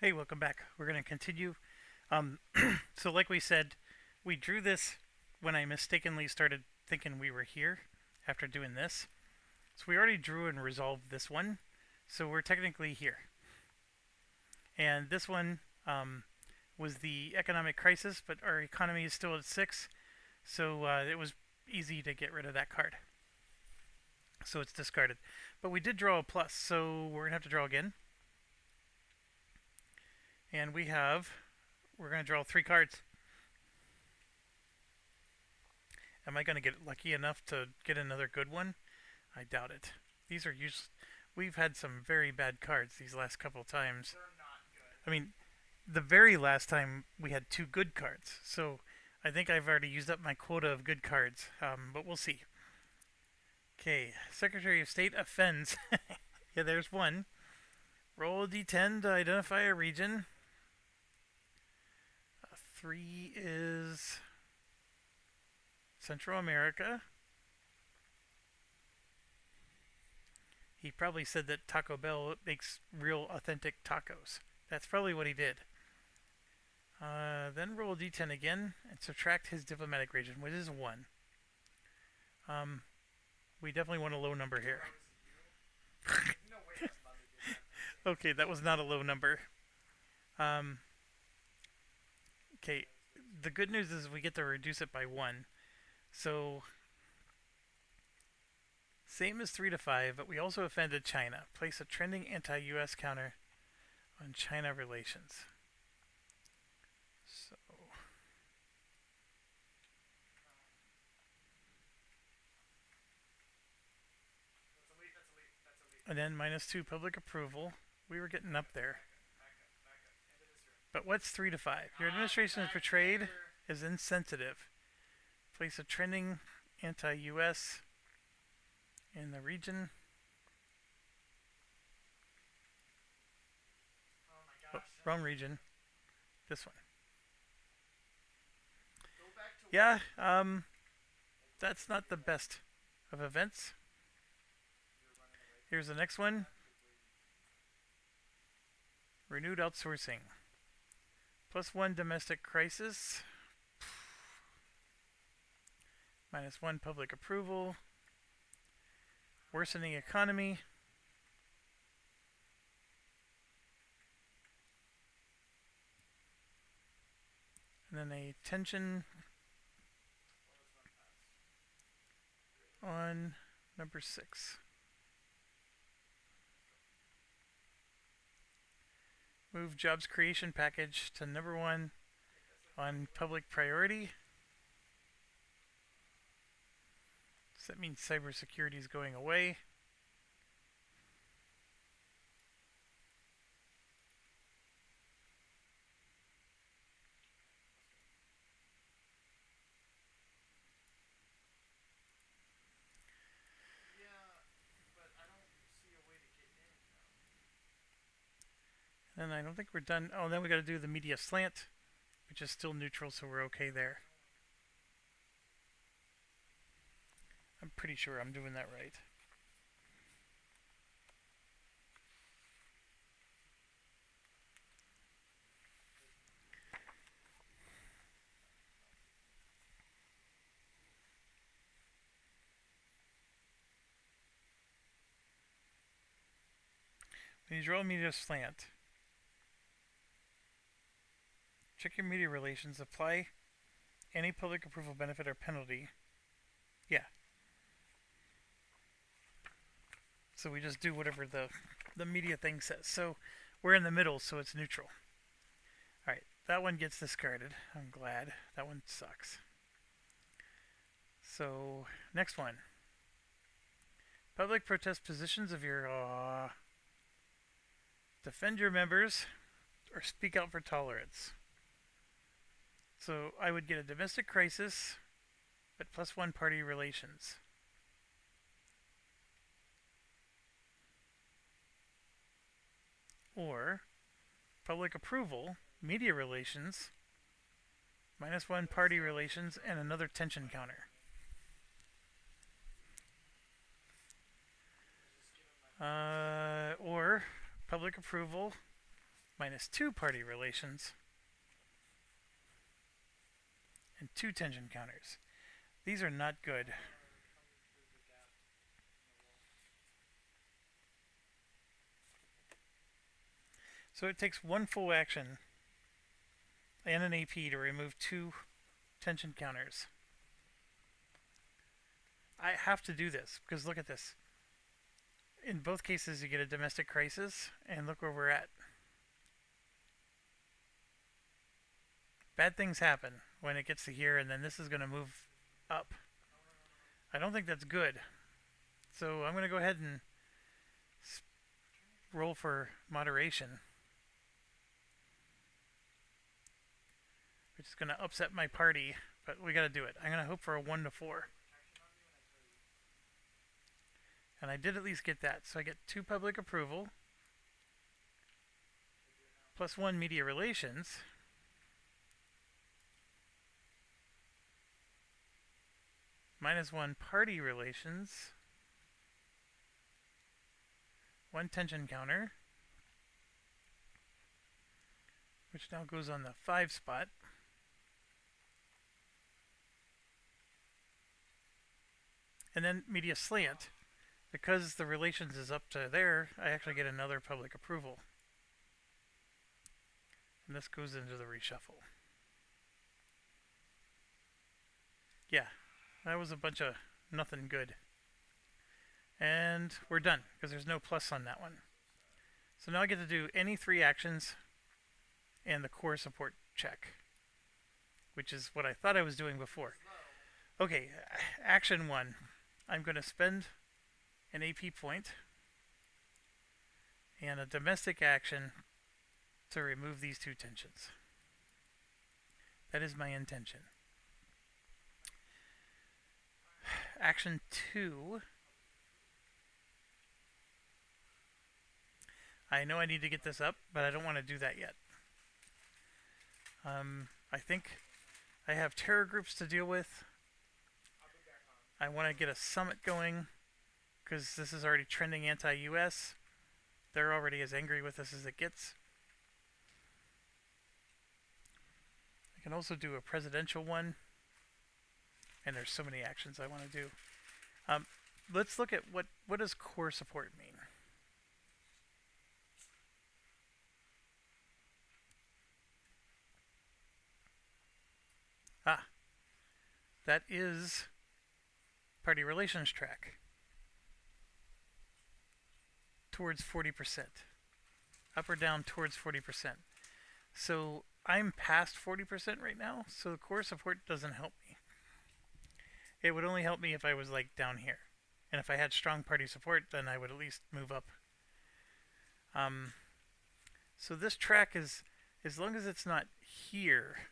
Hey, welcome back. We're going to continue. Um, so, like we said, we drew this when I mistakenly started thinking we were here after doing this. So, we already drew and resolved this one. So, we're technically here. And this one was the economic crisis, but our economy is still at 6. So, it was easy to get rid of that card. So, it's discarded. But we did draw a plus. So, we're going to have to draw again. And we're going to draw 3 cards. Am I going to get lucky enough to get another good one? I doubt it. These are usually. We've had some very bad cards these last couple of times. I mean, the very last time we had 2 good cards. So I think I've already used up my quota of good cards. But we'll see. Okay, Secretary of State offends. Yeah, there's one. Roll a d10 to identify a region. 3 is Central America. He probably said that Taco Bell makes real authentic tacos. That's probably what he did. Then roll d10 again and subtract his diplomatic region, which is 1. Um, we definitely want a low number here. Okay, that was not a low number. Um, okay, the good news is we get to reduce it by 1. So, same as 3 to 5, but we also offended China. Place a trending anti US counter on China relations. So, and then -2 public approval. We were getting up there. But what's 3 to 5? Your administration is portrayed as insensitive. Place a trending anti US in the region. Oh, wrong region. This one. Yeah, that's not the best of events. Here's the next one. Renewed outsourcing. +1 domestic crisis. -1 public approval. Worsening economy. And then a tension on number 6. Move jobs creation package to number 1 on public priority. So that means cybersecurity is going away. And I don't think we're done. Oh, then we got to do the media slant, which is still neutral, so we're okay there. I'm pretty sure I'm doing that right. When you draw a media slant, check your media relations, apply any public approval benefit or penalty. Yeah. So we just do whatever the media thing says. So we're in the middle, so it's neutral. Alright, that one gets discarded. I'm glad. That one sucks. So, next one. Public protest positions of your. Defend your members or speak out for tolerance. So I would get a domestic crisis, but +1 party relations. Or public approval, media relations, -1 party relations, and another tension counter. Or public approval, minus 2 party relations, and 2 tension counters. These are not good. So it takes one full action and an AP to remove 2 tension counters. I have to do this because look at this. In both cases, you get a domestic crisis, and look where we're at. Bad things happen when it gets to here, and then this is going to move up. I don't think that's good. So I'm going to go ahead and roll for moderation, which is going to upset my party, but we got to do it. I'm going to hope for a 1 to 4. And I did at least get that. So I get 2 public approval, plus 1 media relations, minus 1 party relations, 1 tension counter, which now goes on the 5 spot. And then media slant. Because the relations is up to there, I actually get another public approval. And this goes into the reshuffle. Yeah, that was a bunch of nothing good. And we're done, because there's no plus on that one. So now I get to do any 3 actions and the core support check, which is what I thought I was doing before. Okay, action 1. I'm going to spend an AP point and a domestic action to remove these 2 tensions. That is my intention. Action 2. I know I need to get this up, but I don't want to do that yet. I think I have terror groups to deal with. I want to get a summit going, because this is already trending anti-US. They're already as angry with us as it gets. I can also do a presidential one. And there's so many actions I want to do. Let's look at what does core support mean. That is party relations track. Towards 40%. Up or down towards 40%. So I'm past 40% right now, so the core support doesn't help me. It would only help me if I was like down here. And if I had strong party support, then I would at least move up. So this track is, as long as it's not here,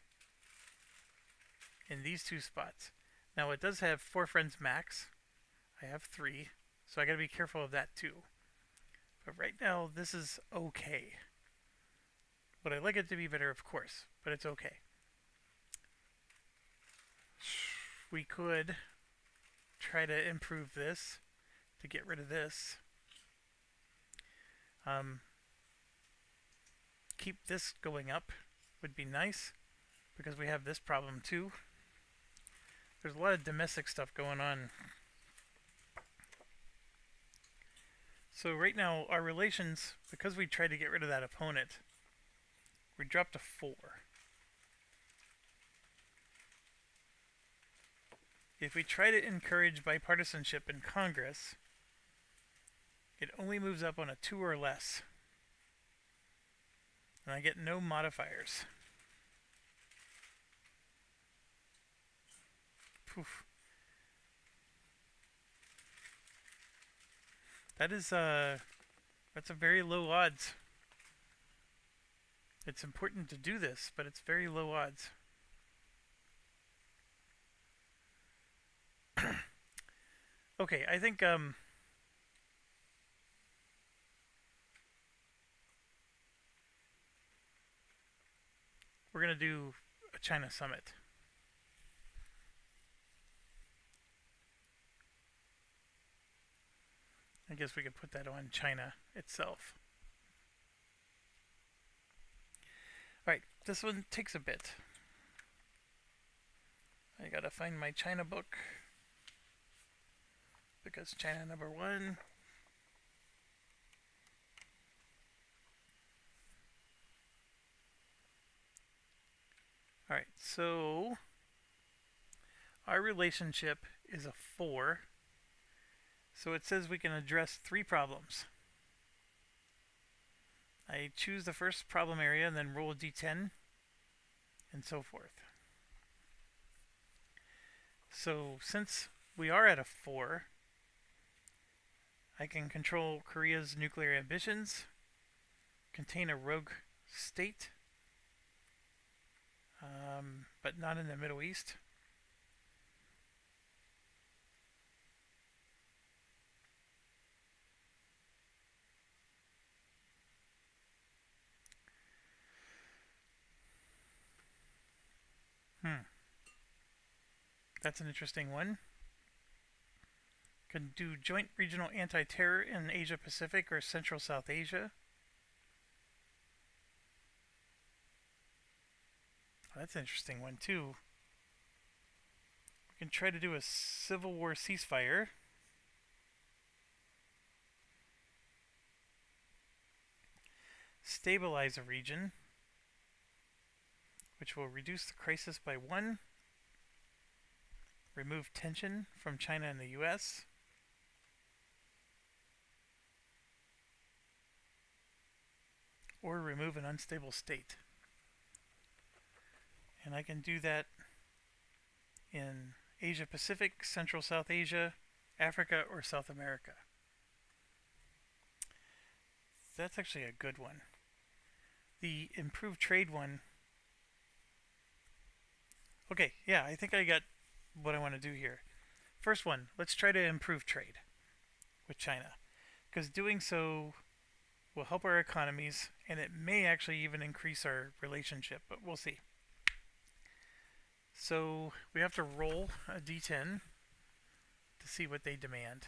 in these 2 spots. Now it does have 4 friends max. I have 3, so I gotta be careful of that too. But right now, this is okay. Would I like it to be better? Of course, but it's okay. We could try to improve this to get rid of this. Keep this going up would be nice, because we have this problem too. There's a lot of domestic stuff going on. So right now, our relations, because we tried to get rid of that opponent, we dropped to 4. If we try to encourage bipartisanship in Congress, it only moves up on a 2 or less. And I get no modifiers. Poof. That is that's a very low odds. It's important to do this, but it's very low odds. Okay, I think we're gonna do a China summit. I guess we could put that on China itself. Alright, this one takes a bit. I gotta find my China book because China number one. Alright, so our relationship is a 4. So it says we can address 3 problems. I choose the first problem area and then roll a d10 and so forth. So since we are at a 4, I can control Korea's nuclear ambitions, contain a rogue state, but not in the Middle East. That's an interesting one. Can do joint regional anti-terror in Asia Pacific or Central South Asia. Oh, that's an interesting one too. We can try to do a civil war ceasefire. Stabilize a region, which will reduce the crisis by 1. Remove tension from China and the US. Or remove an unstable state. And I can do that in Asia Pacific, Central South Asia, Africa, or South America. That's actually a good one. The improved trade one. Okay, yeah, I think I got what I want to do here. First one, let's try to improve trade with China, because doing so will help our economies and it may actually even increase our relationship, but we'll see. So we have to roll a d10 to see what they demand.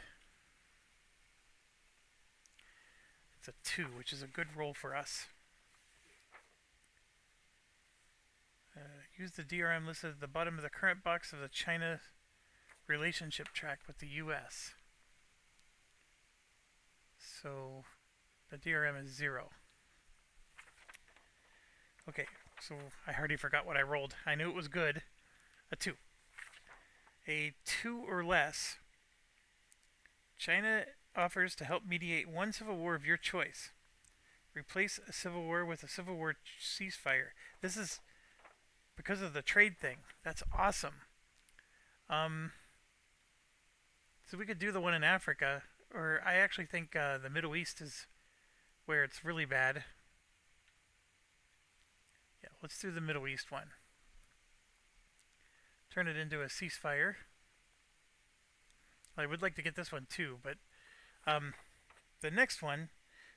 It's a 2, which is a good roll for us. Use the DRM listed at the bottom of the current box of the China relationship track with the US. So the DRM is 0. Okay, so I already forgot what I rolled. I knew it was good. A 2. A 2 or less. China offers to help mediate one civil war of your choice. Replace a civil war with a civil war ceasefire. This is because of the trade thing. That's awesome. So we could do the one in Africa, or I actually think the Middle East is where it's really bad. Yeah, let's do the Middle East one. Turn it into a ceasefire. I would like to get this one too, but the next one,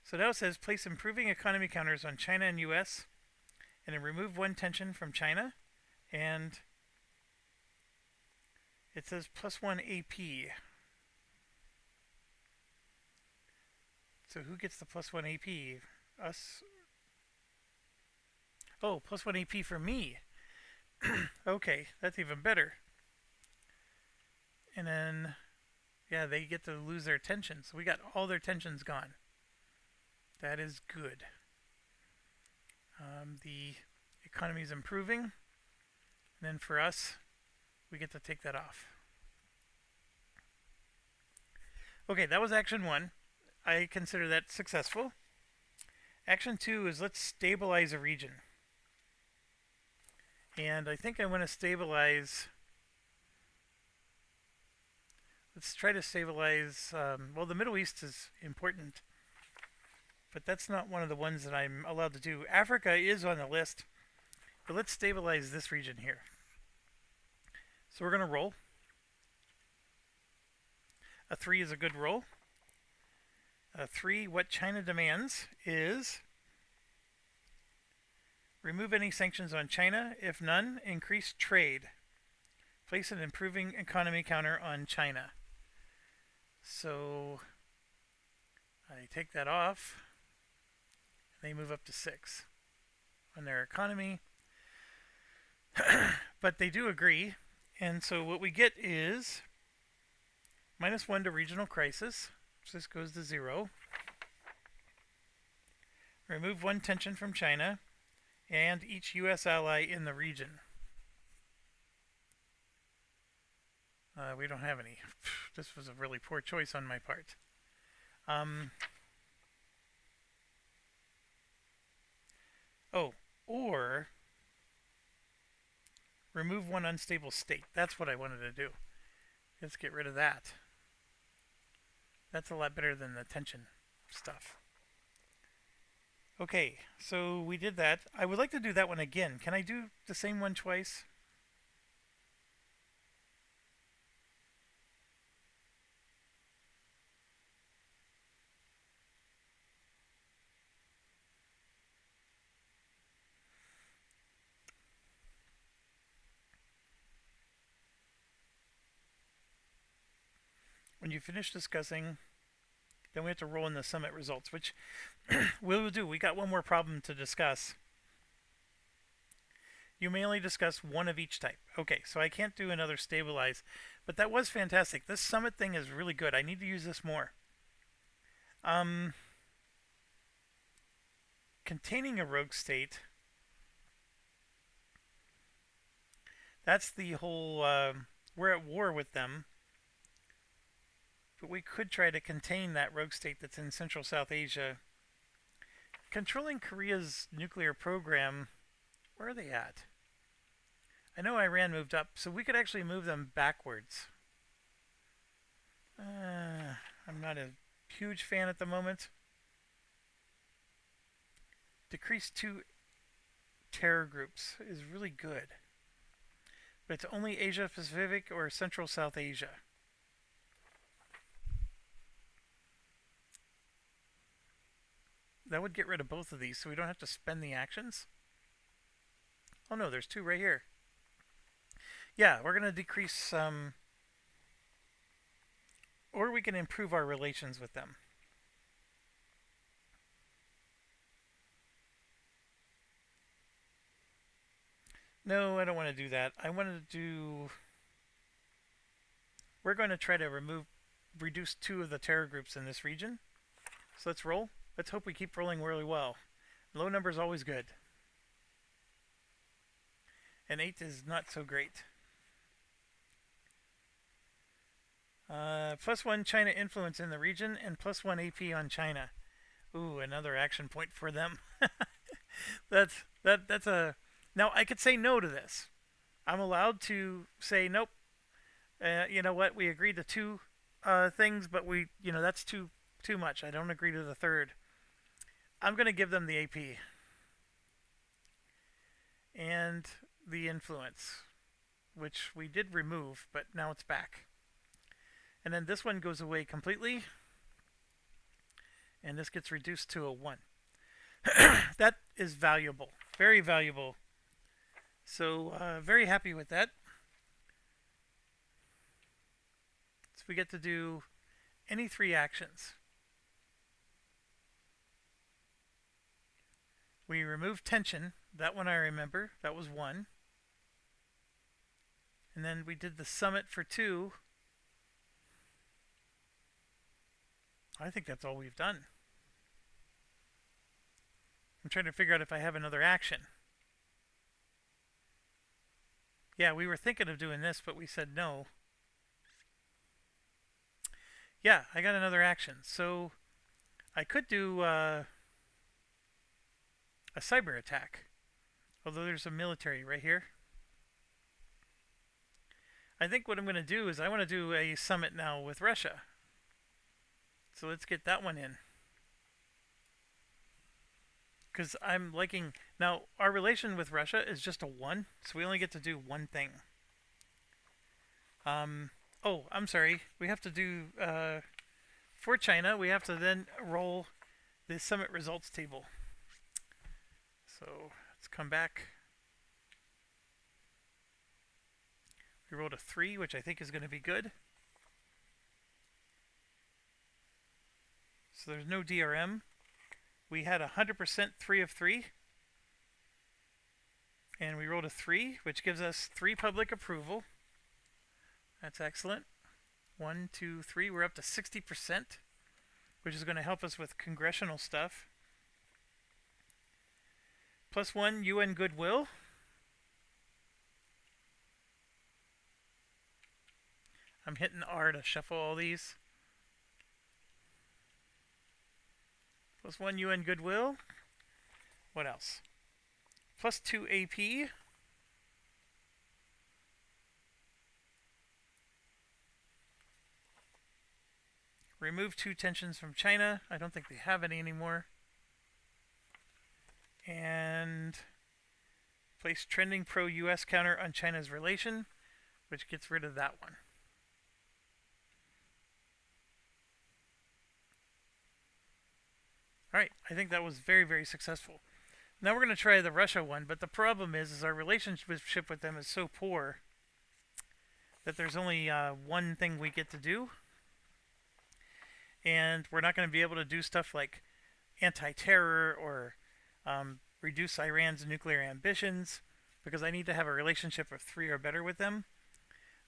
so now it says place improving economy counters on China and US, and then remove 1 tension from China, and it says +1 AP. So who gets the +1 AP? Us? Oh, +1 AP for me. Okay, that's even better. And then, yeah, they get to lose their tension. So we got all their tensions gone. That is good. The economy is improving. And then for us, we get to take that off. Okay, that was action 1. I consider that successful. Action 2 is let's stabilize a region. And I think I want to stabilize. Let's try to stabilize. Well, the Middle East is important, but that's not one of the ones that I'm allowed to do. Africa is on the list, but let's stabilize this region here. So we're going to roll. A 3 is a good roll. A 3, what China demands is remove any sanctions on China. If none, increase trade. Place an improving economy counter on China. So I take that off. They move up to 6. on their economy. But they do agree. And so what we get is -1 to regional crisis. So this goes to 0. Remove 1 tension from China and each U.S. ally in the region. We don't have any. This was a really poor choice on my part. Oh, or remove 1 unstable state. That's what I wanted to do. Let's get rid of that. That's a lot better than the tension stuff. Okay, so we did that. I would like to do that one again. Can I do the same one twice? When you finish discussing, then we have to roll in the summit results, which we will do. We got one more problem to discuss. You may only discuss 1 of each type. Okay, so I can't do another stabilize, but that was fantastic. This summit thing is really good. I need to use this more. Containing a rogue state. That's the whole, we're at war with them. But we could try to contain that rogue state that's in Central South Asia. Controlling Korea's nuclear program, where are they at? I know Iran moved up, so we could actually move them backwards. I'm not a huge fan at the moment. Decrease 2 terror groups is really good. But it's only Asia Pacific or Central South Asia. That would get rid of both of these, so we don't have to spend the actions. Oh no, there's 2 right here. Yeah, we're going to decrease or we can improve our relations with them. No, I don't want to do that. I want to do... We're going to try to reduce 2 of the terror groups in this region. So let's roll. Let's hope we keep rolling really well. Low number is always good. And 8 is not so great. +1 China influence in the region and +1 AP on China. Ooh, another action point for them. that's a... Now, I could say no to this. I'm allowed to say nope. You know what? We agreed to 2 things, but that's too much. I don't agree to the 3rd. I'm going to give them the AP. And the influence, which we did remove, but now it's back. And then this one goes away completely. And this gets reduced to a 1. That is valuable. Very valuable. So, very happy with that. So we get to do any 3 actions. We remove tension. That one I remember. That was 1. And then we did the summit for 2. I think that's all we've done. I'm trying to figure out if I have another action. Yeah, we were thinking of doing this, but we said no. Yeah, I got another action. So I could do a cyber attack. Although there's a military right here. I think what I'm going to do is I want to do a summit now with Russia. So let's get that one in. Because I'm liking... Now, our relation with Russia is just a 1, so we only get to do 1 thing. Oh, I'm sorry. We have to do... for China, we have to then roll the summit results table. So, let's come back. We rolled a 3, which I think is going to be good. So there's no DRM. We had 100% 3 of 3. And we rolled a 3, which gives us 3 public approval. That's excellent. 1, 2, 3. We're up to 60%, which is going to help us with congressional stuff. +1 UN goodwill. I'm hitting R to shuffle all these. +1 UN goodwill. What else? +2 AP. Remove 2 tensions from China. I don't think they have any anymore. And place trending pro-US counter on China's relation, which gets rid of that one. Alright, I think that was very, very successful. Now we're going to try the Russia one, but the problem is our relationship with them is so poor that there's only one thing we get to do. And we're not going to be able to do stuff like anti-terror or reduce Iran's nuclear ambitions, because I need to have a relationship of 3 or better with them.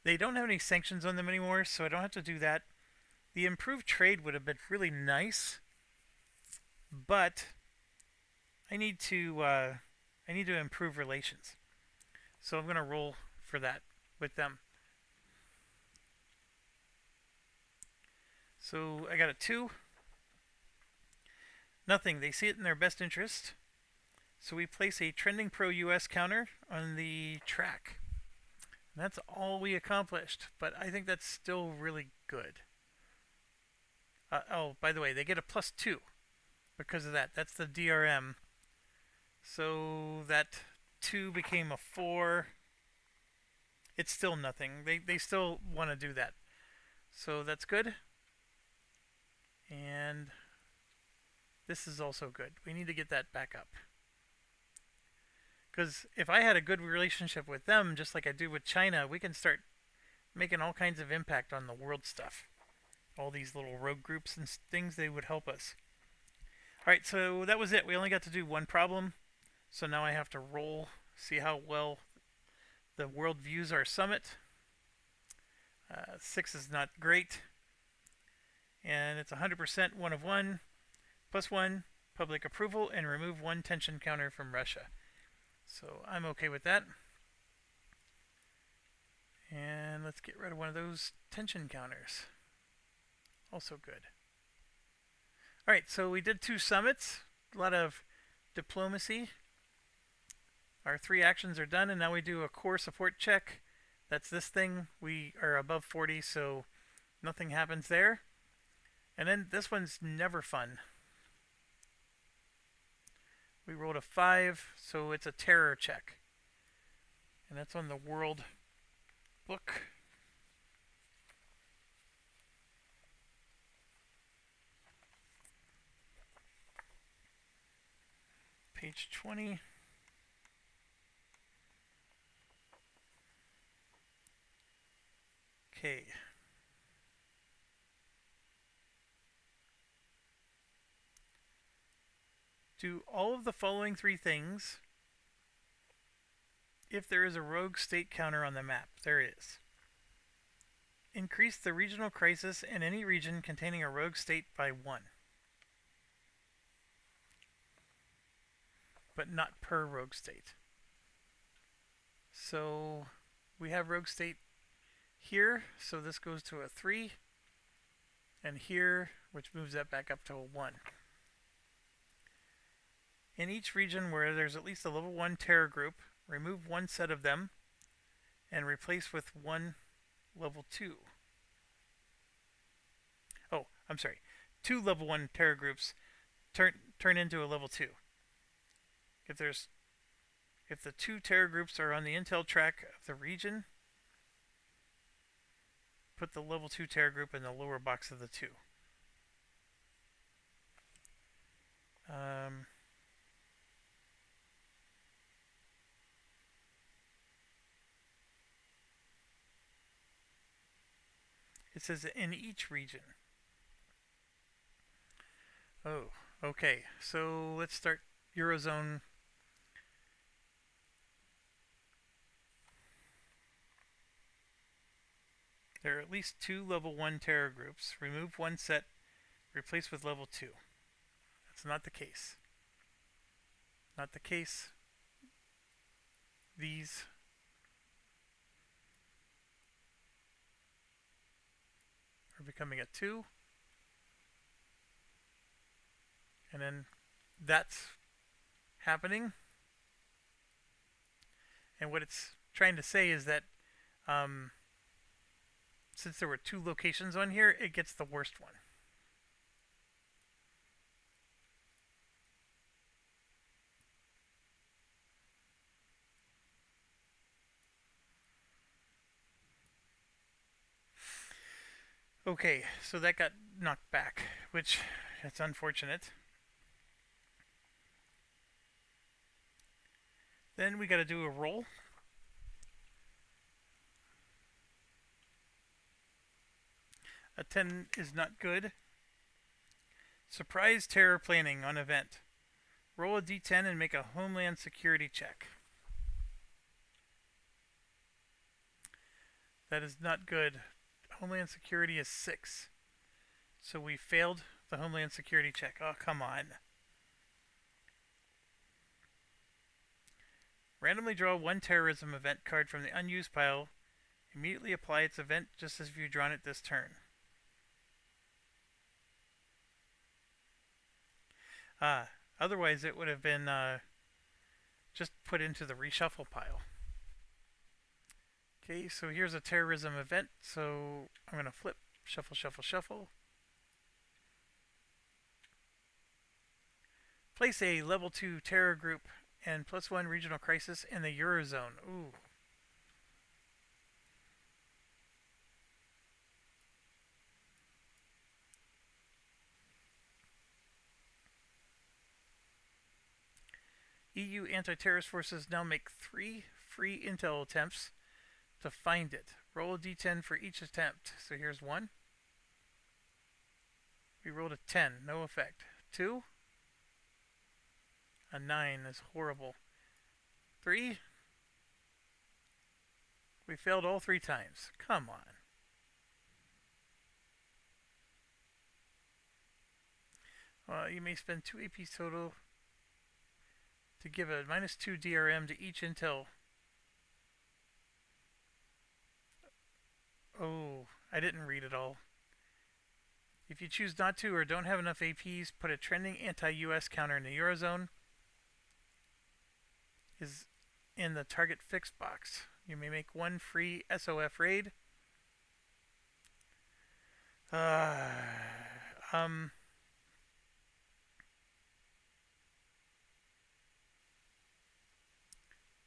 They don't have any sanctions on them anymore, so I don't have to do that. The improved trade would have been really nice, but I need to improve relations. So I'm going to roll for that with them. So I got a 2. Nothing. They see it in their best interest. So we place a trending pro-US counter on the track. And that's all we accomplished, but I think that's still really good. Oh, by the way, they get a +2 because of that. That's the DRM. So that 2 became a 4. It's still nothing. They still want to do that. So that's good. And this is also good. We need to get that back up. Because if I had a good relationship with them, just like I do with China, we can start making all kinds of impact on the world stuff. All these little rogue groups and things, they would help us. Alright, so that was it. We only got to do one problem. So now I have to roll, see how well the world views our summit. 6 is not great. And it's 100% 1 of 1, +1 public approval, and remove 1 tension counter from Russia. So I'm okay with that. And let's get rid of one of those tension counters. Also good. Alright, so we did 2 summits, a lot of diplomacy. Our 3 actions are done, and now we do a core support check. That's this thing. We are above 40, so nothing happens there. And then this one's never fun. We rolled a 5, so it's a terror check. And that's on the world book. Page 20. Okay. Do all of the following 3 things if there is a rogue state counter on the map. There is. Increase the regional crisis in any region containing a rogue state by 1. But not per rogue state. So we have rogue state here, so this goes to a 3. And here, which moves that back up to a 1. In each region where there's at least a level 1 terror group, remove 1 set of them and replace with 1 level 2. Oh, I'm sorry. 2 level 1 terror groups turn into a level 2. If the 2 terror groups are on the intel track of the region, put the level 2 terror group in the lower box of the 2. It says in each region. Oh, okay. So let's start Eurozone. There are at least 2 level 1 terror groups. Remove one set, replace with level 2. That's not the case. Not the case. These are becoming a 2. And then that's happening. And what it's trying to say is that since there were 2 locations on here, it gets the worst one. Okay, so that got knocked back, which it's unfortunate. Then we got to do a roll. A 10 is not good. Surprise terror planning on event. Roll a d10 and make a Homeland Security check. That is not good. Homeland Security is 6. So we failed the Homeland Security check. Oh, come on. Randomly draw one terrorism event card from the unused pile. Immediately apply its event just as if you'd drawn it this turn. Otherwise it would have been just put into the reshuffle pile. Okay, so here's a terrorism event. So I'm going to flip, shuffle, shuffle, shuffle. Place a level 2 terror group and +1 regional crisis in the Eurozone. Ooh. EU anti-terrorist forces now make 3 free intel attempts to find it. Roll a d10 for each attempt. So here's 1. We rolled a 10, no effect. 2. A 9 is horrible. 3. We failed all 3 times. Come on. You may spend 2 AP total to give a -2 DRM to each intel. Oh, I didn't read it all. If you choose not to or don't have enough APs, put a trending anti-US counter in the Eurozone. Is in the target fixed box. You may make 1 free SOF raid.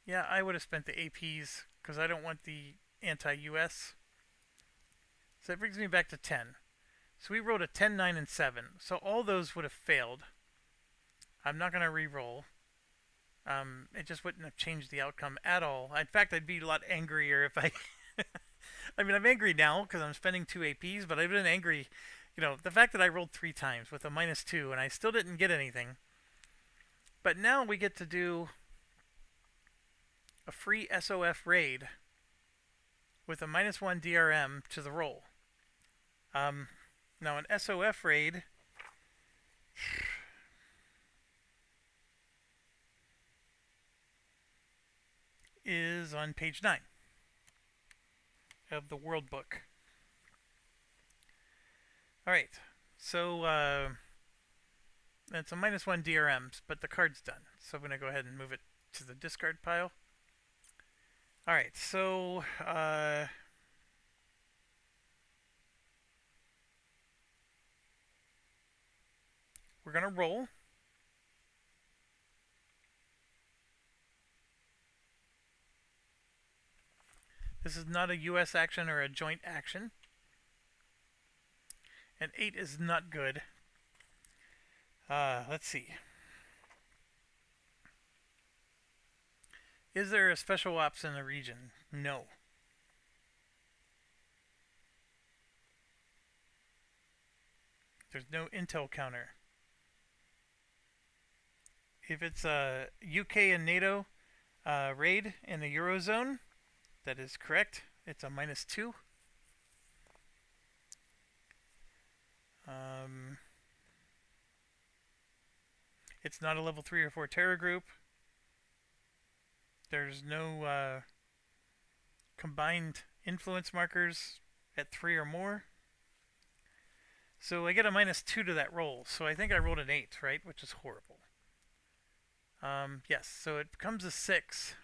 Yeah, I would have spent the APs because I don't want the anti-US. So that brings me back to 10. So we rolled a 10, 9, and 7. So all those would have failed. I'm not going to re-roll. It just wouldn't have changed the outcome at all. In fact, I'd be a lot angrier if I... I mean, I'm angry now because I'm spending 2 APs, but I've been angry... You know, the fact that I rolled 3 times with a -2 and I still didn't get anything. But now we get to do a free SOF raid with a -1 DRM to the roll. Now an SOF raid is on page 9 of the World Book. Alright, so it's a -1 DRM, but the card's done. So I'm going to go ahead and move it to the discard pile. Alright, so we're going to roll. This is not a US action or a joint action. And 8 is not good. Let's see. Is there a special ops in the region? No. There's no intel counter. If it's a UK and NATO raid in the Eurozone, that is correct. It's a -2. Um, it's not a level 3 or 4 terror group. There's no combined influence markers at 3 or more. So I get a -2 to that roll. So I think I rolled an 8, right? Which is horrible. Yes, so it becomes a 6.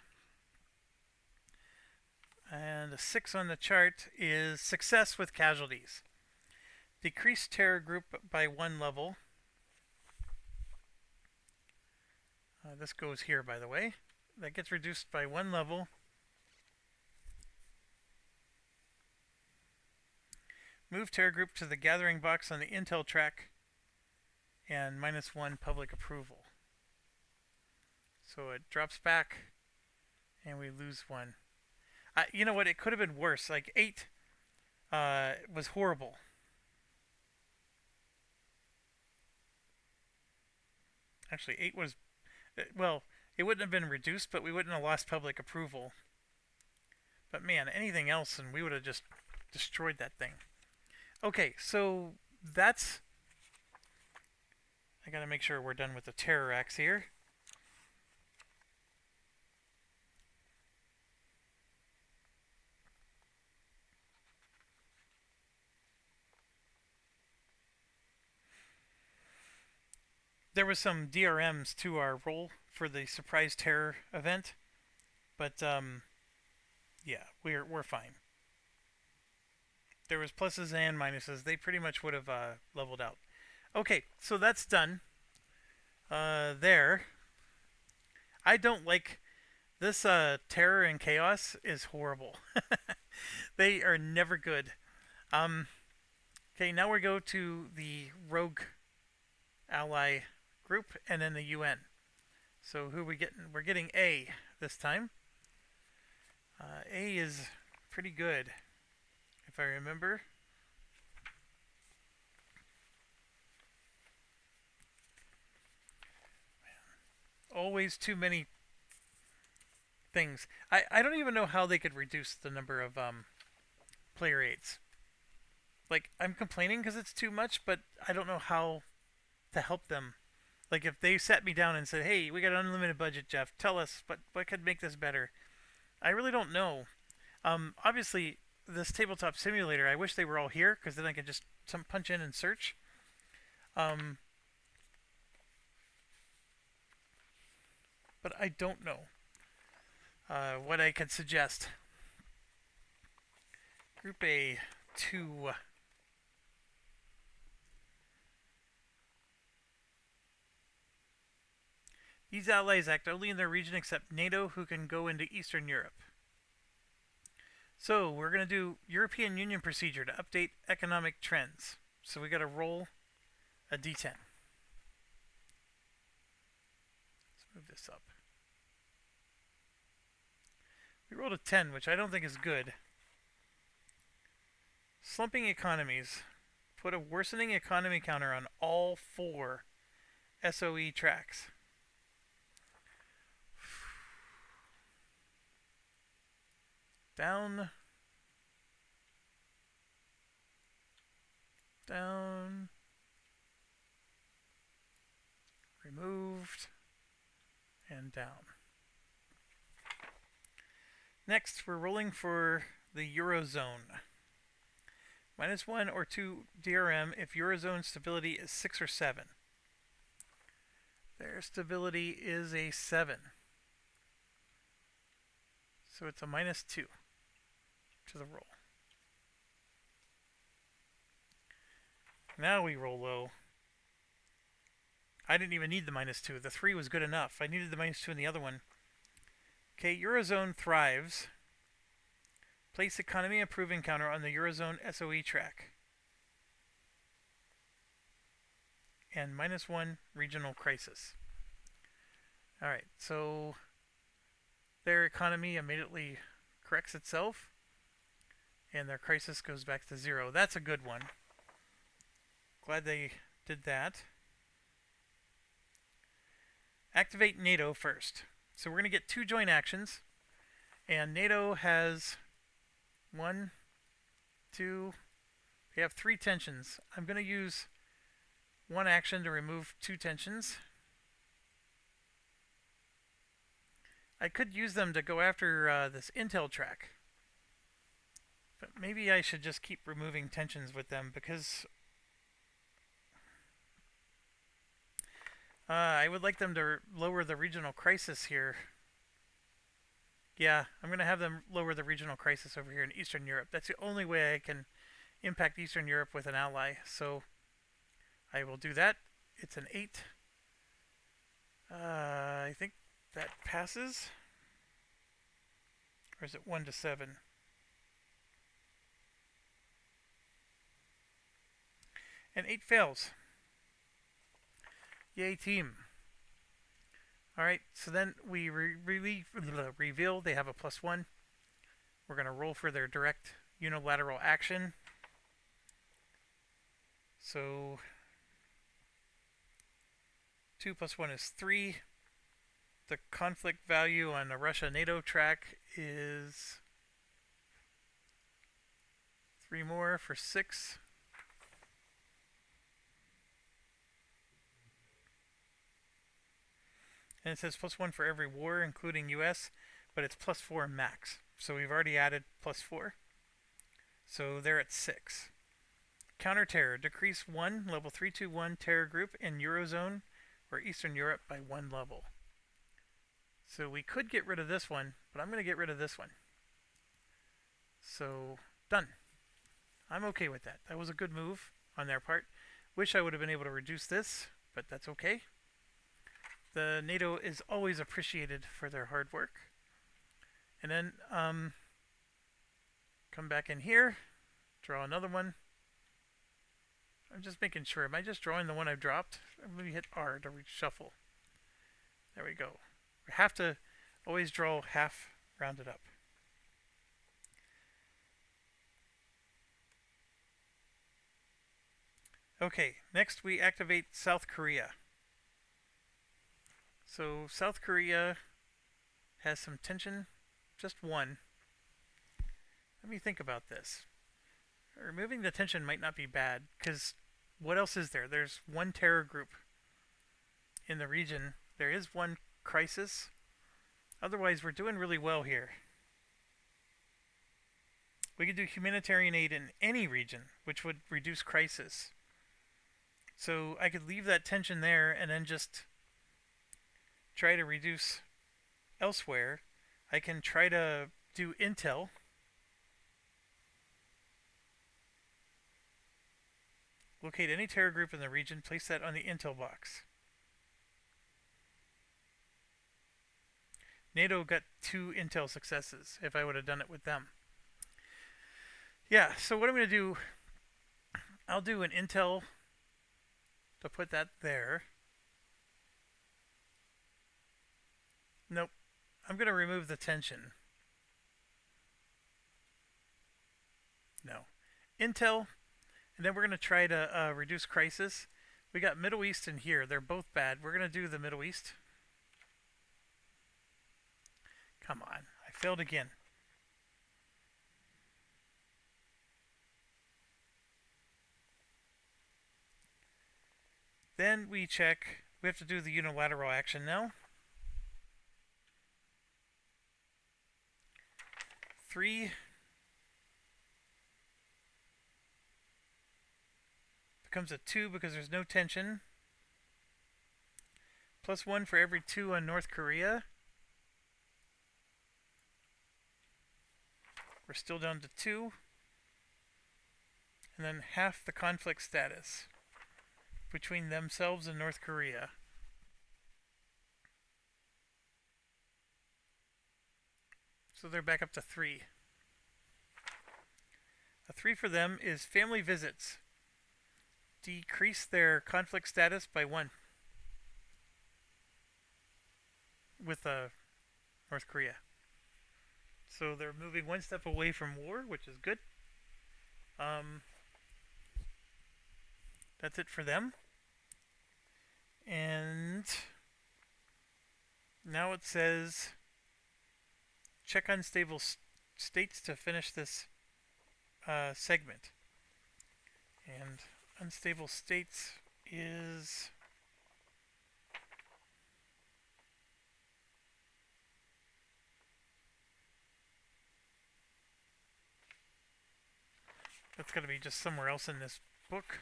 And a 6 on the chart is success with casualties. Decrease terror group by 1 level. This goes here, by the way. That gets reduced by 1 level. Move terror group to the gathering box on the intel track. And -1 public approval. So it drops back. And we lose 1. You know what? It could have been worse. Like 8 was horrible. Actually, 8 was... Well, it wouldn't have been reduced, but we wouldn't have lost public approval. But man, anything else and we would have just destroyed that thing. Okay, so that's... I gotta make sure we're done with the terror acts here. There was some DRMs to our roll for the surprise terror event, but yeah, we're fine. There was pluses and minuses. They pretty much would have leveled out. Okay, so that's done. There. I don't like this. Terror and chaos is horrible. They are never good. Okay, now we go to the rogue ally group and then the UN. So who are we getting? We're getting A this time. A is pretty good, if I remember. Always too many things. I don't even know how they could reduce the number of player aids. Like, I'm complaining because it's too much, but I don't know how to help them. Like, if they sat me down and said, hey, we got an unlimited budget, Jeff, tell us what could make this better. I really don't know. Obviously, this tabletop simulator, I wish they were all here because then I could just punch in and search. But I don't know what I could suggest. Group A 2. These allies act only in their region except NATO, who can go into Eastern Europe. So we're going to do European Union procedure to update economic trends. So we got to roll a d10. Let's move this up. We rolled a 10, which I don't think is good. Slumping economies. Put a worsening economy counter on all 4 SOE tracks. Down. Down. Removed. And down. Next, we're rolling for the Eurozone. -1 or 2 DRM if Eurozone stability is 6 or 7. Their stability is a 7. So it's a -2 to the roll. Now we roll low. I didn't even need the -2. The 3 was good enough. I needed the -2 in the other one. Okay, Eurozone thrives. Place economy improving counter on the Eurozone SOE track. And -1 regional crisis. Alright, so their economy immediately corrects itself. And their crisis goes back to 0. That's a good one. Glad they did that. Activate NATO first. So we're going to get 2 joint actions. And NATO has 1, 2, we have 3 tensions. I'm going to use one action to remove 2 tensions. I could use them to go after this intel track. But maybe I should just keep removing tensions with them because I would like them to lower the regional crisis here. Yeah, I'm going to have them lower the regional crisis over here in Eastern Europe. That's the only way I can impact Eastern Europe with an ally. So I will do that. It's an 8. I think that passes. Or is it 1 to 7? And 8 fails. Yay, team. Alright, so then we reveal they have a +1. We're going to roll for their direct unilateral action. So 2 + 1 is 3. The conflict value on the Russia-NATO track is 3 more for 6. And it says +1 for every war, including US, but it's +4 max. So we've already added +4. So they're at 6. Counter-terror, decrease 1, level 321 terror group in Eurozone or Eastern Europe by 1 level. So we could get rid of this one, but I'm going to get rid of this one. So, done. I'm okay with that. That was a good move on their part. Wish I would have been able to reduce this, but that's okay. The NATO is always appreciated for their hard work. And then come back in here, draw another one. I'm just making sure. Am I just drawing the one I've dropped? I'm going to hit R to reshuffle. There we go. We have to always draw half rounded up. Okay, next we activate South Korea. So South Korea has some tension, just 1. Let me think about this. Removing the tension might not be bad, because what else is there? There's 1 terror group in the region. There is 1 crisis. Otherwise, we're doing really well here. We could do humanitarian aid in any region, which would reduce crisis. So I could leave that tension there and then just try to reduce elsewhere. I can try to do intel. Locate any terror group in the region, place that on the intel box. NATO got 2 intel successes if I would have done it with them. Yeah, so what I'm going to do, I'll do an intel to put that there. Nope. I'm going to remove the tension. No. Intel, and then we're going to try to reduce crisis. We got Middle East in here. They're both bad. We're going to do the Middle East. Come on. I failed again. Then we check. We have to do the unilateral action now. 3 becomes a 2 because there's no tension. +1 for every 2 on North Korea. We're still down to 2. And then half the conflict status between themselves and North Korea. So they're back up to 3. A 3 for them is family visits. Decrease their conflict status by 1 with North Korea. So they're moving 1 step away from war, which is good. That's it for them. And now it says check unstable states to finish this segment. And unstable states is... That's got to be just somewhere else in this book.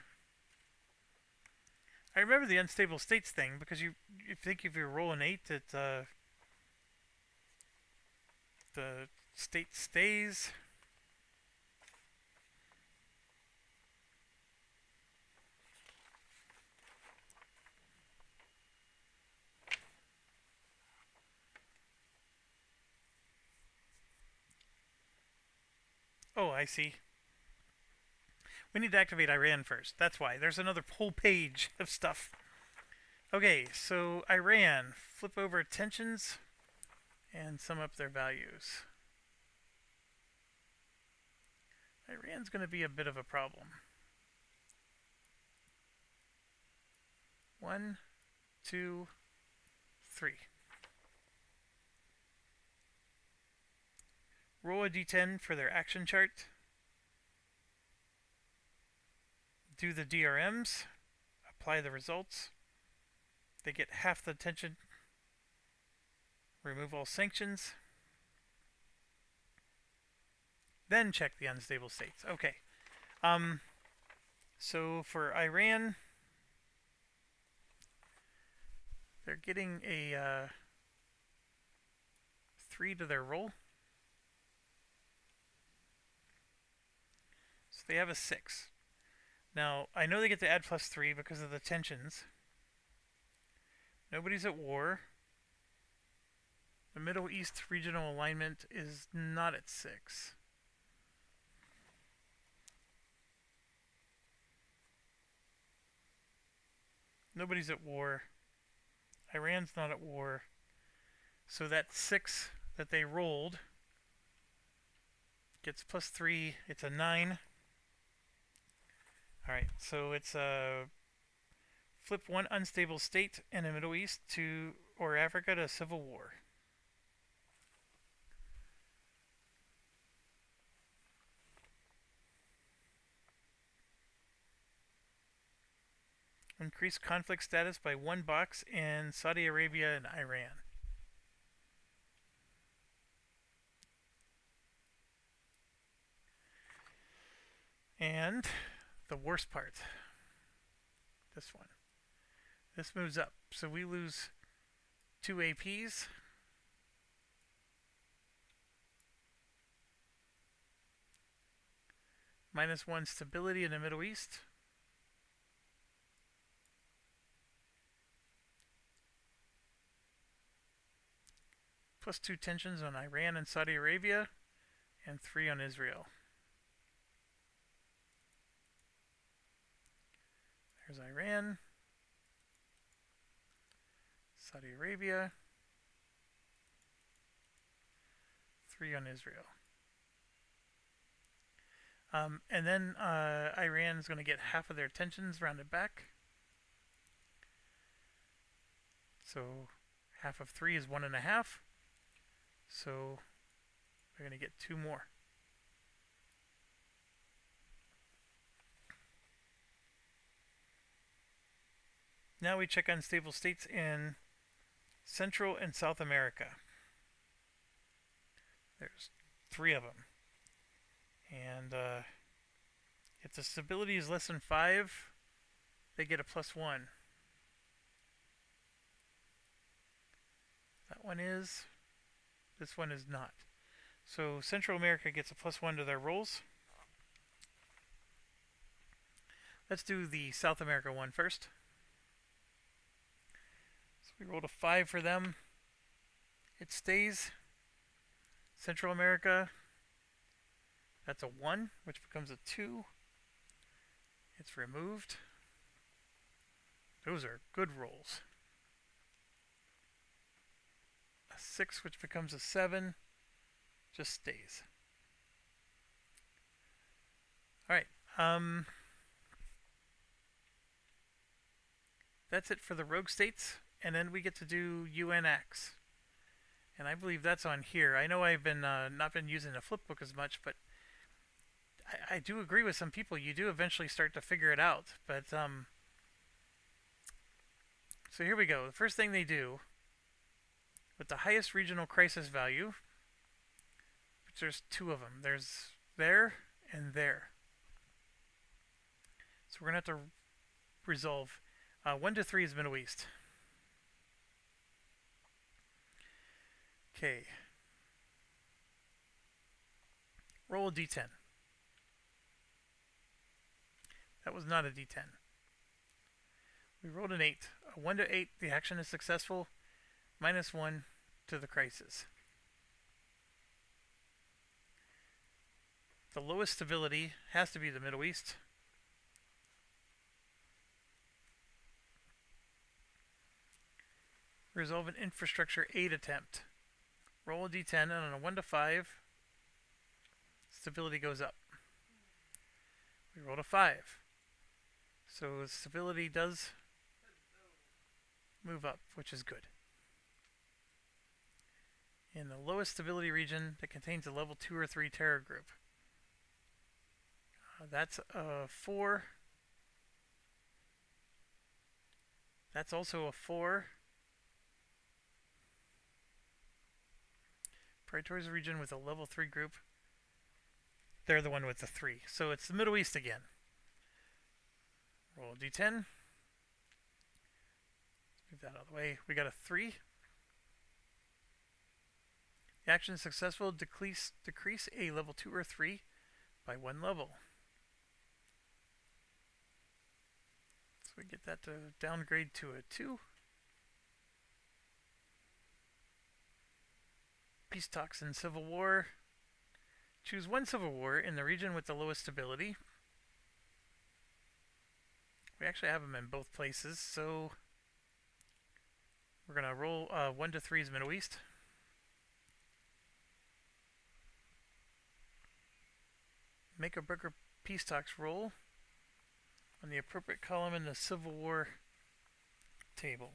I remember the unstable states thing because you think if you roll an 8 that the state stays. Oh, I see. We need to activate Iran first. That's why. There's another whole page of stuff. Okay, so Iran. Flip over tensions and sum up their values. Iran's going to be a bit of a problem. 1, 2, 3. Roll a d10 for their action chart. Do the DRMs. Apply the results. They get half the tension. Remove all sanctions. Then check the unstable states. Okay. So for Iran, they're getting a 3 to their roll. So they have a 6. Now, I know they get to add +3 because of the tensions. Nobody's at war. The Middle East regional alignment is not at 6. Nobody's at war. Iran's not at war. So that 6 that they rolled gets +3. It's a 9. Alright, so it's a flip one unstable state in the Middle East to or Africa to civil war. Increase conflict status by 1 box in Saudi Arabia and Iran. And the worst part, this one. This moves up, so we lose 2 APs. -1 stability in the Middle East. +2 tensions on Iran and Saudi Arabia, and 3 on Israel. There's Iran, Saudi Arabia, 3 on Israel. And then Iran is going to get half of their tensions rounded back. So half of 3 is 1.5. So they're going to get 2 more. Now we check unstable states in Central and South America. There's 3 of them. And if the stability is less than 5, they get a +1. That one is. This one is not. So Central America gets a +1 to their rolls. Let's do the South America one first. So we rolled a 5 for them. It stays. Central America, that's a 1, which becomes a 2. It's removed. Those are good rolls. A 6, which becomes a 7, just stays. Alright, that's it for the rogue states, and then we get to do UNX. And I believe that's on here. I know I've been not been using the flipbook as much, but I do agree with some people. You do eventually start to figure it out. But So here we go. The first thing they do, with the highest regional crisis value, which there's two of them. There's there and there. So we're going to have to resolve. 1 to 3 is Middle East. Okay. Roll a d10. That was not a d10. We rolled an 8. A 1 to 8, the action is successful. -1 to the crisis. The lowest stability has to be the Middle East. Resolve an infrastructure aid attempt. Roll a d10, and on a 1 to 5, stability goes up. We rolled a 5. So stability does move up, which is good. In the lowest stability region that contains a level 2 or 3 terror group. That's a 4. That's also a 4. Praetoria's region with a level 3 group. They're the one with the 3. So it's the Middle East again. Roll a d10. Move that out of the way. We got a 3. The action is successful. Decrease a level 2 or 3 by 1 level. So we get that to downgrade to a 2. Peace talks and civil war. Choose one civil war in the region with the lowest stability. We actually have them in both places, so we're going to roll 1 to 3 is Middle East. Make a Brooker Peace Talks roll on the appropriate column in the Civil War table.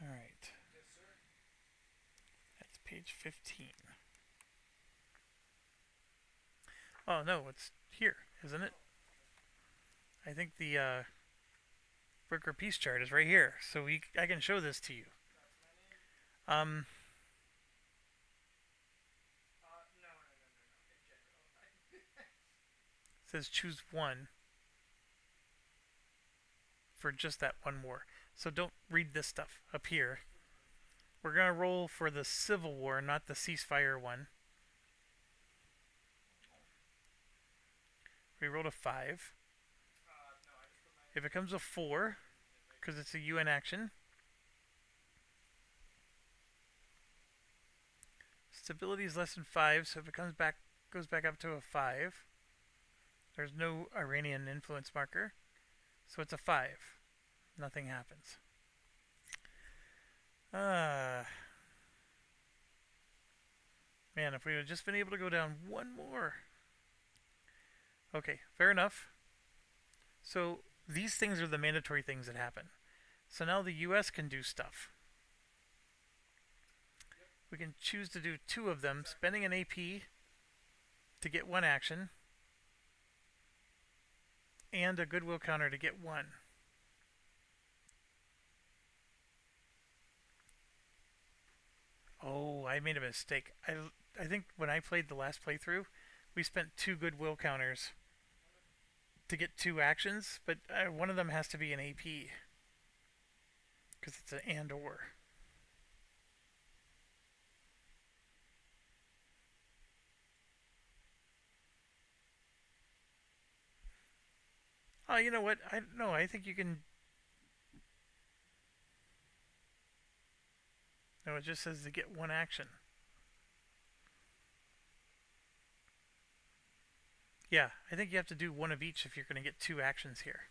All right. Yes, sir. That's page 15. Oh, no, it's here, isn't it? I think the Brooker Peace chart is right here, so I can show this to you. That's my name. Um, No. In general. it says choose one for just that one war. So don't read this stuff up here. We're going to roll for the Civil War, not the ceasefire one. We rolled a 5. No, I just put my. If it comes a 4, because it's a UN action, stability is less than 5, so if it goes back up to a 5, there's no Iranian influence marker, so it's a 5. Nothing happens. Man, if we had just been able to go down one more. Okay, fair enough. So these things are the mandatory things that happen. So now the US can do stuff. We can choose to do 2 of them, spending an AP to get 1 action, and a goodwill counter to get 1. Oh, I made a mistake. I think when I played the last playthrough, we spent 2 goodwill counters to get 2 actions, but one of them has to be an AP because it's an and or. Oh, you know what? I think you can. No, it just says to get 1 action. Yeah, I think you have to do 1 of each if you're going to get 2 actions here.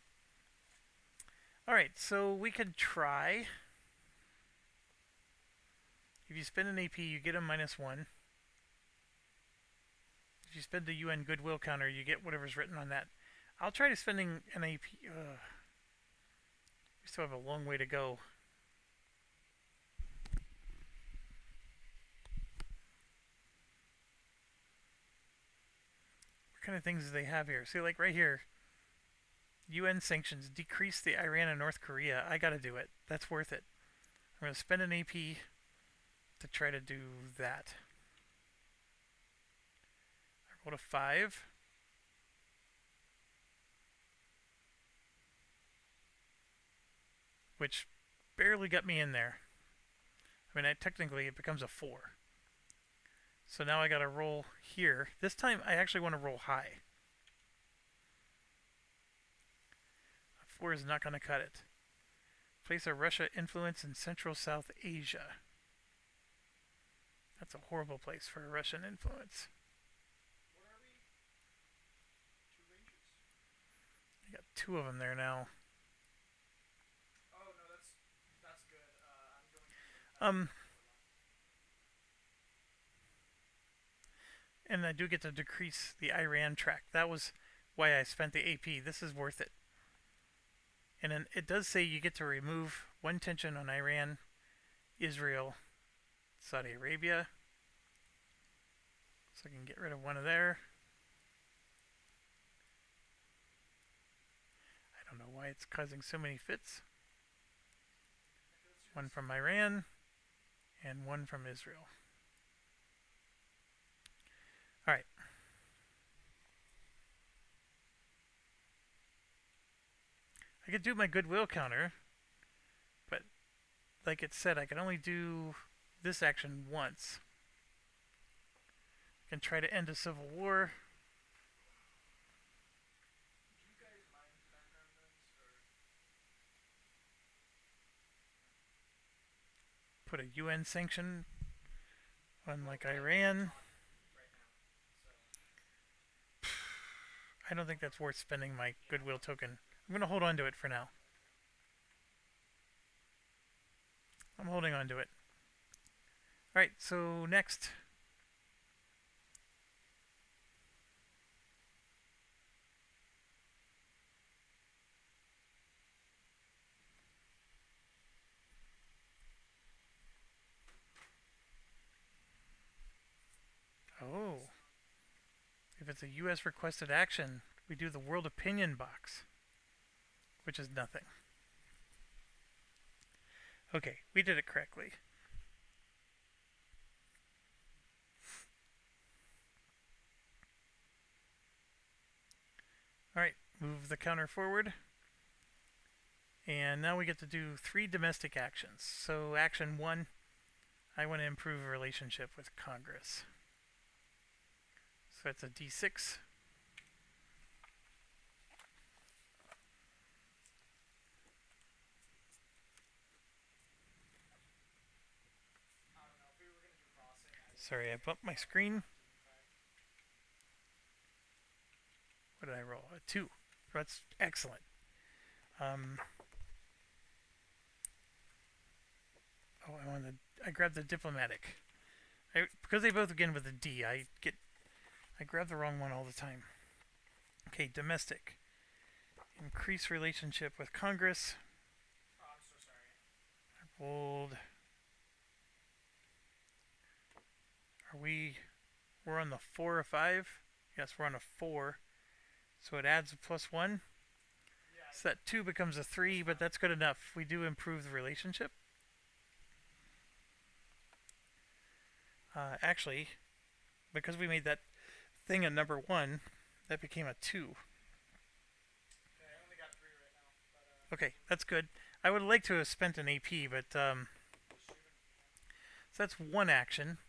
Alright, so we can try. If you spend an AP, you get a -1. If you spend the UN goodwill counter, you get whatever's written on that. I'll try to spending an AP. We still have a long way to go. kind of things do they have here? See, like right here, UN sanctions decrease the Iran and North Korea. I gotta do it. That's worth it. I'm gonna spend an AP to try to do that. I rolled a 5. Which barely got me in there. I mean, technically it becomes a 4. So now I gotta roll here. This time I actually want to roll high. A 4 is not gonna cut it. Place a Russia influence in Central South Asia. That's a horrible place for a Russian influence. What are we? 2 ranges? I got 2 of them there now. Oh no, that's good. I'm going to. Um, and I do get to decrease the Iran track. That was why I spent the AP. This is worth it. And then it does say you get to remove 1 tension on Iran, Israel, Saudi Arabia. So I can get rid of 1 of there. I don't know why it's causing so many fits. 1 from Iran and 1 from Israel. Alright. I could do my goodwill counter, but like it said, I can only do this action once. I can try to end a civil war. Do you guys mind background noise or Put a UN sanction on like Iran. right now? So I don't think that's worth spending my goodwill token. I'm going to hold on to it for now. I'm holding on to it. Alright, so next. Oh. If it's a US requested action, we do the world opinion box, which is nothing. Okay, we did it correctly. Alright, move the counter forward. And now we get to do 3 domestic actions. So action 1, I want to improve a relationship with Congress. So that's a D6. I don't know if we were gonna do crossing. Sorry, I bumped my screen. What did I roll? A 2. That's excellent. I grabbed the diplomatic. Because they both begin with a D, I grab the wrong one all the time. Okay, domestic. Increase relationship with Congress. Oh, I'm so sorry. Rolled. We're on the 4 or 5? Yes, we're on a 4. So it adds a +1. Yeah. So that 2 becomes a 3, but that's good enough. We do improve the relationship. Actually, because we made that thing a number 1, that became a 2. Okay, I only got 3 right now, but Okay, that's good. I would like to have spent an AP, but just shoot 'em, so that's 1 action.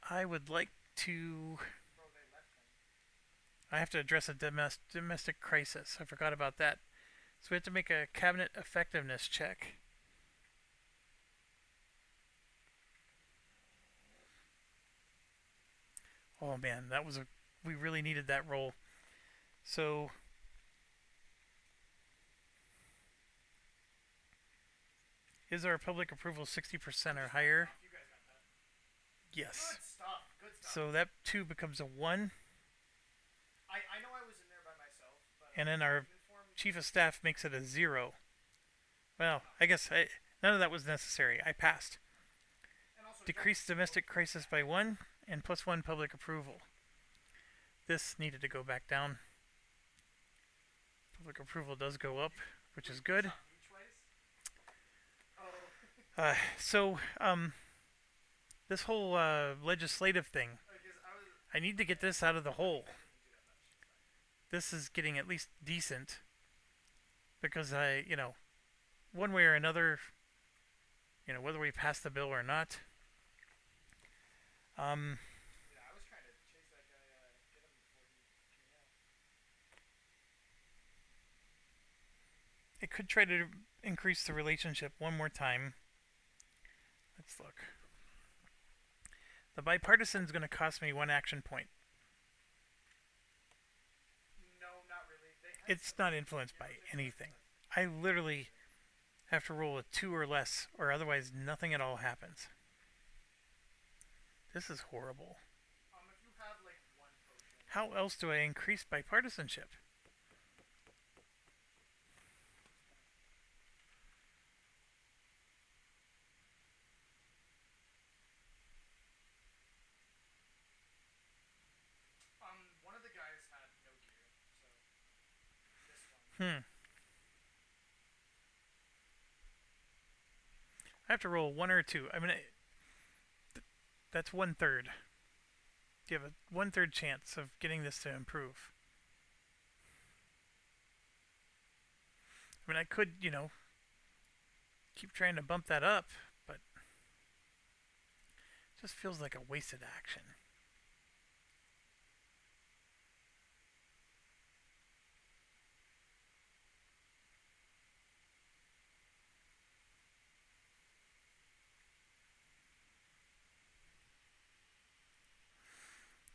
I would like to. Bro, they left him. I have to address a domestic crisis. I forgot about that. So we have to make a cabinet effectiveness check. Oh man, we really needed that roll. So is our public approval 60% or higher? You guys got that. Yes. Good stuff. Good stuff. So that 2 becomes a 1, I know I was in there by myself, but and then our informed chief of staff makes it a 0. Well, I guess none of that was necessary. I passed. and also Decrease domestic crisis by 1 and +1 public approval. This needed to go back down. Public approval does go up, which is good. Each ways? Oh. So, this whole legislative thing, Because I was. I need to get this out of the hole. I didn't do that much. This is getting at least decent because one way or another, whether we pass the bill or not, um, Yeah, I was trying to chase that guy, get him before he came out. it could try to increase the relationship one more time. Let's look. The bipartisan is going to cost me 1 action point. No, not really. It's not influenced by anything. I literally have to roll a 2 or less, or otherwise nothing at all happens. This is horrible. If you have like one potion. How else do I increase bipartisanship? One of the guys had no gear, so this one. I have to roll 1 or 2. I mean, that's 1/3. You have a 1/3 chance of getting this to improve. I mean, I could, keep trying to bump that up, but it just feels like a wasted action.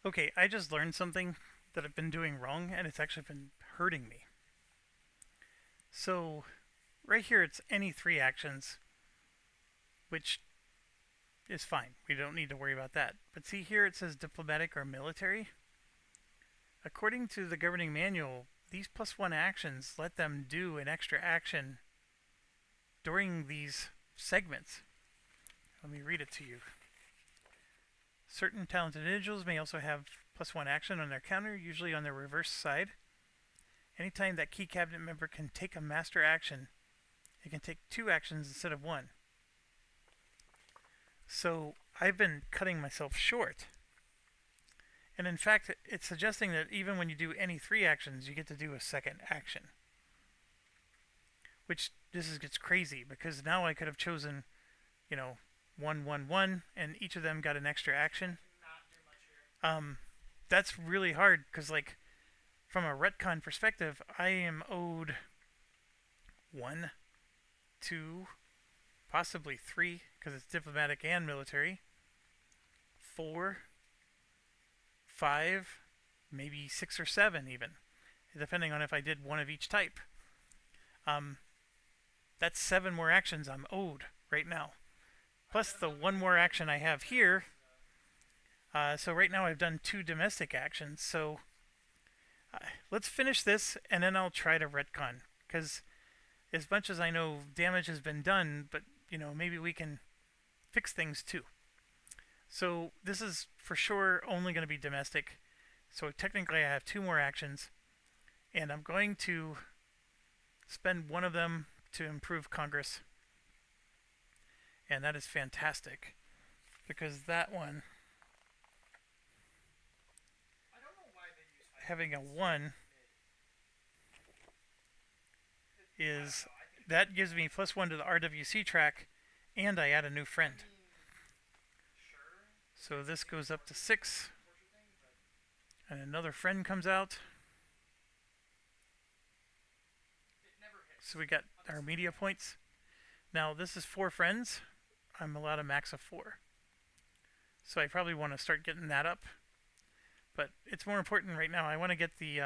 Okay, I just learned something that I've been doing wrong, and it's actually been hurting me. So, right here, it's any 3 actions, which is fine. We don't need to worry about that. But see here, it says diplomatic or military. According to the governing manual, these +1 actions let them do an extra action during these segments. Let me read it to you. Certain talented individuals may also have +1 action on their counter, usually on their reverse side. Anytime that key cabinet member can take a master action, it can take 2 actions instead of 1. So I've been cutting myself short. And in fact, it's suggesting that even when you do any 3 actions, you get to do a second action. Which gets crazy because now I could have chosen, 1, 1, 1, and each of them got an extra action. Not do much here. That's really hard because, like, from a retcon perspective, I am owed 1, 2, possibly 3 because it's diplomatic and military. 4, 5, maybe 6 or 7 even, depending on if I did one of each type. That's 7 more actions I'm owed right now. Plus the 1 more action I have here. So right now I've done 2 domestic actions. So let's finish this and then I'll try to retcon. Because as much as I know damage has been done, but maybe we can fix things too. So this is for sure only going to be domestic. So technically I have 2 more actions. And I'm going to spend one of them to improve Congress. And that is fantastic. Because that one, I don't know why they use having a 1 is, that gives me +1 to the RWC track, and I add a new friend. Sure. So this goes up to 6, Torture thing, but and another friend comes out. it never hits. So we got our media points. Now this is 4 friends. I'm allowed a max of 4. So I probably want to start getting that up. But it's more important right now. I want to get the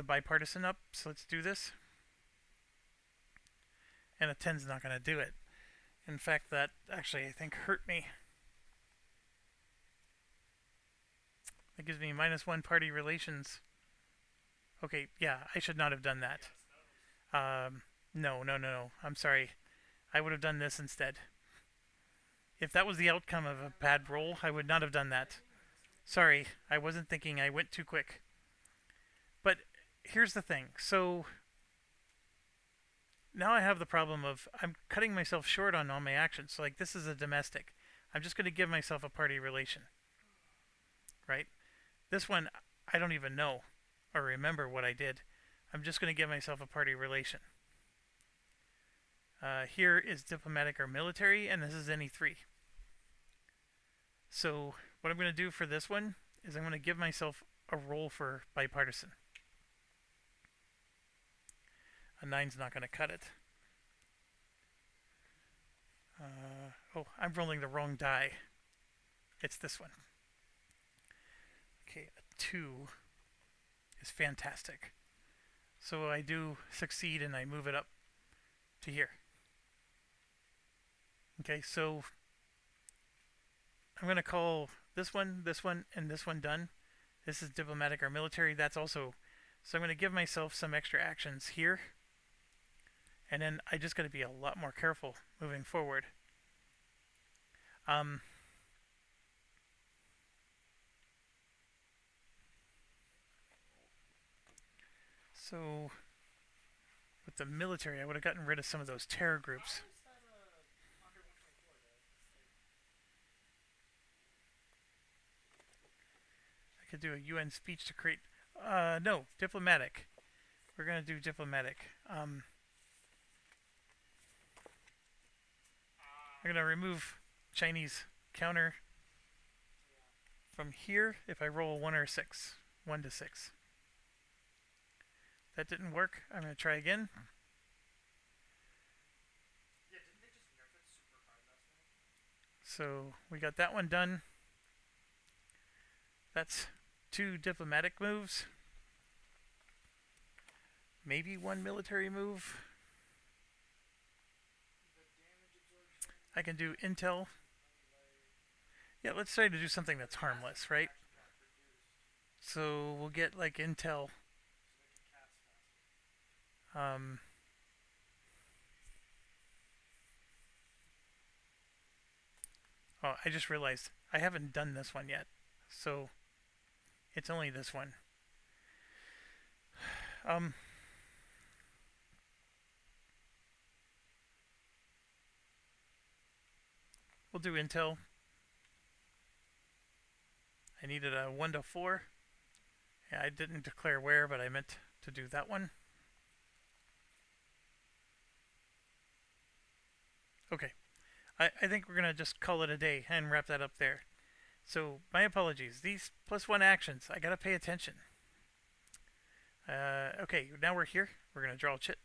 bipartisan up. So let's do this. And a 10's not going to do it. In fact, that actually I think hurt me. That gives me -1 party relations. Okay, yeah, I should not have done that. No. I'm sorry. I would have done this instead. If that was the outcome of a bad roll, I would not have done that. Sorry, I wasn't thinking. I went too quick. But here's the thing. So now I have the problem of I'm cutting myself short on all my actions. So like this is a domestic. I'm just going to give myself a party relation, right? This one I don't even know or remember what I did. I'm just going to give myself a party relation. Here is diplomatic or military, and this is any three. So what I'm going to do for this one is I'm going to give myself a roll for bipartisan. A nine's not going to cut it. Oh, I'm rolling the wrong die. It's this one. Okay, a 2 is fantastic. So I do succeed and I move it up to here. Okay, so I'm going to call this one, and this one done. This is diplomatic or military. That's also. So I'm going to give myself some extra actions here. And then I just got to be a lot more careful moving forward. So with the military, I would have gotten rid of some of those terror groups. How is that under 124 though? I could do a UN speech to create. No, diplomatic. We're gonna do diplomatic. I'm gonna remove Chinese counter from here if I roll 1 or 6. 1 to 6. That didn't work. I'm gonna try again. Yeah, didn't they just nerf it super hard last night? So we got that one done. That's 2 diplomatic moves. Maybe 1 military move. The damage absorption. I can do intel. Yeah, let's try to do something that's harmless, right? Actually got reduced, So we'll get like intel. so they can cast faster. Um, oh, I just realized I haven't done this one yet. So it's only this one. Um, we'll do intel. I needed a 1 to 4. Yeah, I didn't declare where, but I meant to do that one. Okay. I think we're going to just call it a day and wrap that up there. So, my apologies. These +1 actions, I got to pay attention. Okay, now we're here. We're going to draw a chit.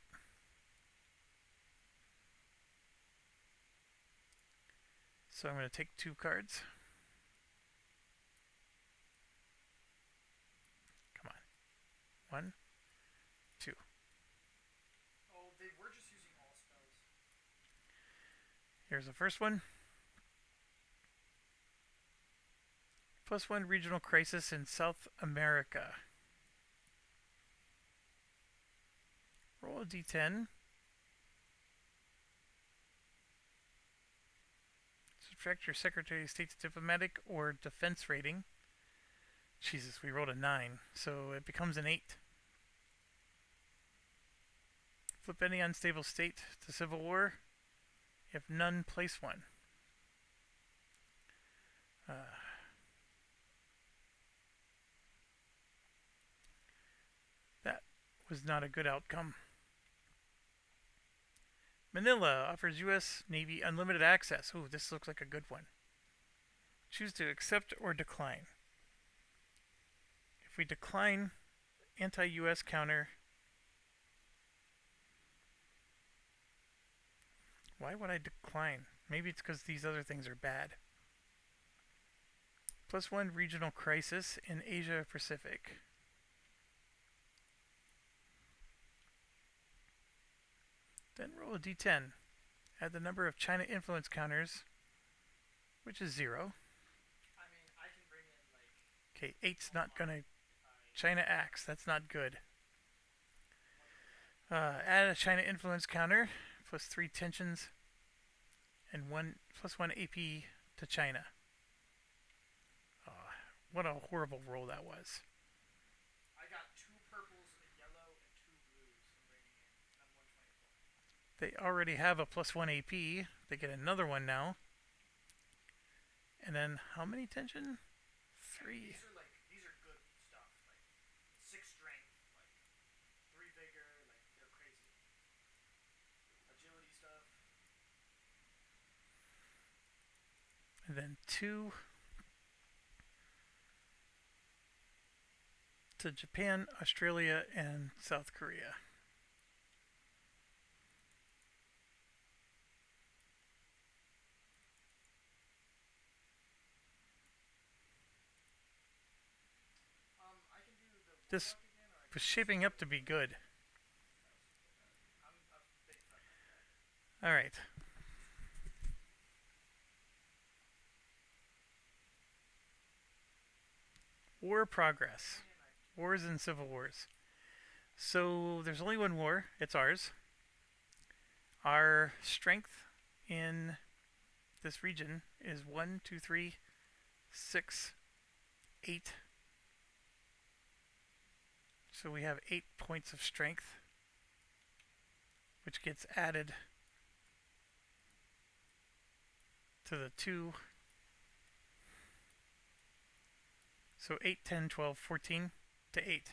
So I'm going to take 2 cards. Come on. 1, 2. Oh, they were just using all spells. Here's the first one. +1 regional crisis in South America. Roll a d10. Subtract your Secretary of State's diplomatic or defense rating. Jesus, we rolled a 9, so it becomes an 8. Flip any unstable state to civil war. If none, place 1. That was not a good outcome. Manila offers U.S. Navy unlimited access. Ooh, this looks like a good one. Choose to accept or decline. If we decline, anti-U.S. counter. Why would I decline? Maybe it's because these other things are bad. +1 regional crisis in Asia Pacific. Then roll a d10. Add the number of China influence counters, which is 0. I mean, I can bring in like. Okay, 8's not gonna. If I China acts. That's not good. Add a China influence counter, +3 tensions, and +1 AP to China. What a horrible roll that was. I got 2 purples, a yellow, and 2 blues from bringing in, and I'm 124. They already have a +1 AP. They get another one now. And then how many tension? And 3. these are good stuff. Like 6 strength, like 3 vigor, like they're crazy. Agility stuff. And then 2 to Japan, Australia, and South Korea. I can do the This warlock again, or I was can shaping up to be good. I'm a big fan of that guy. Alright. War progress. Wars and civil wars. So there's only one war. It's ours. Our strength in this region is 1, 2, 3, 6, 8. So we have 8 points of strength, which gets added to the 2. So 8, 10, 12, 14 to 8.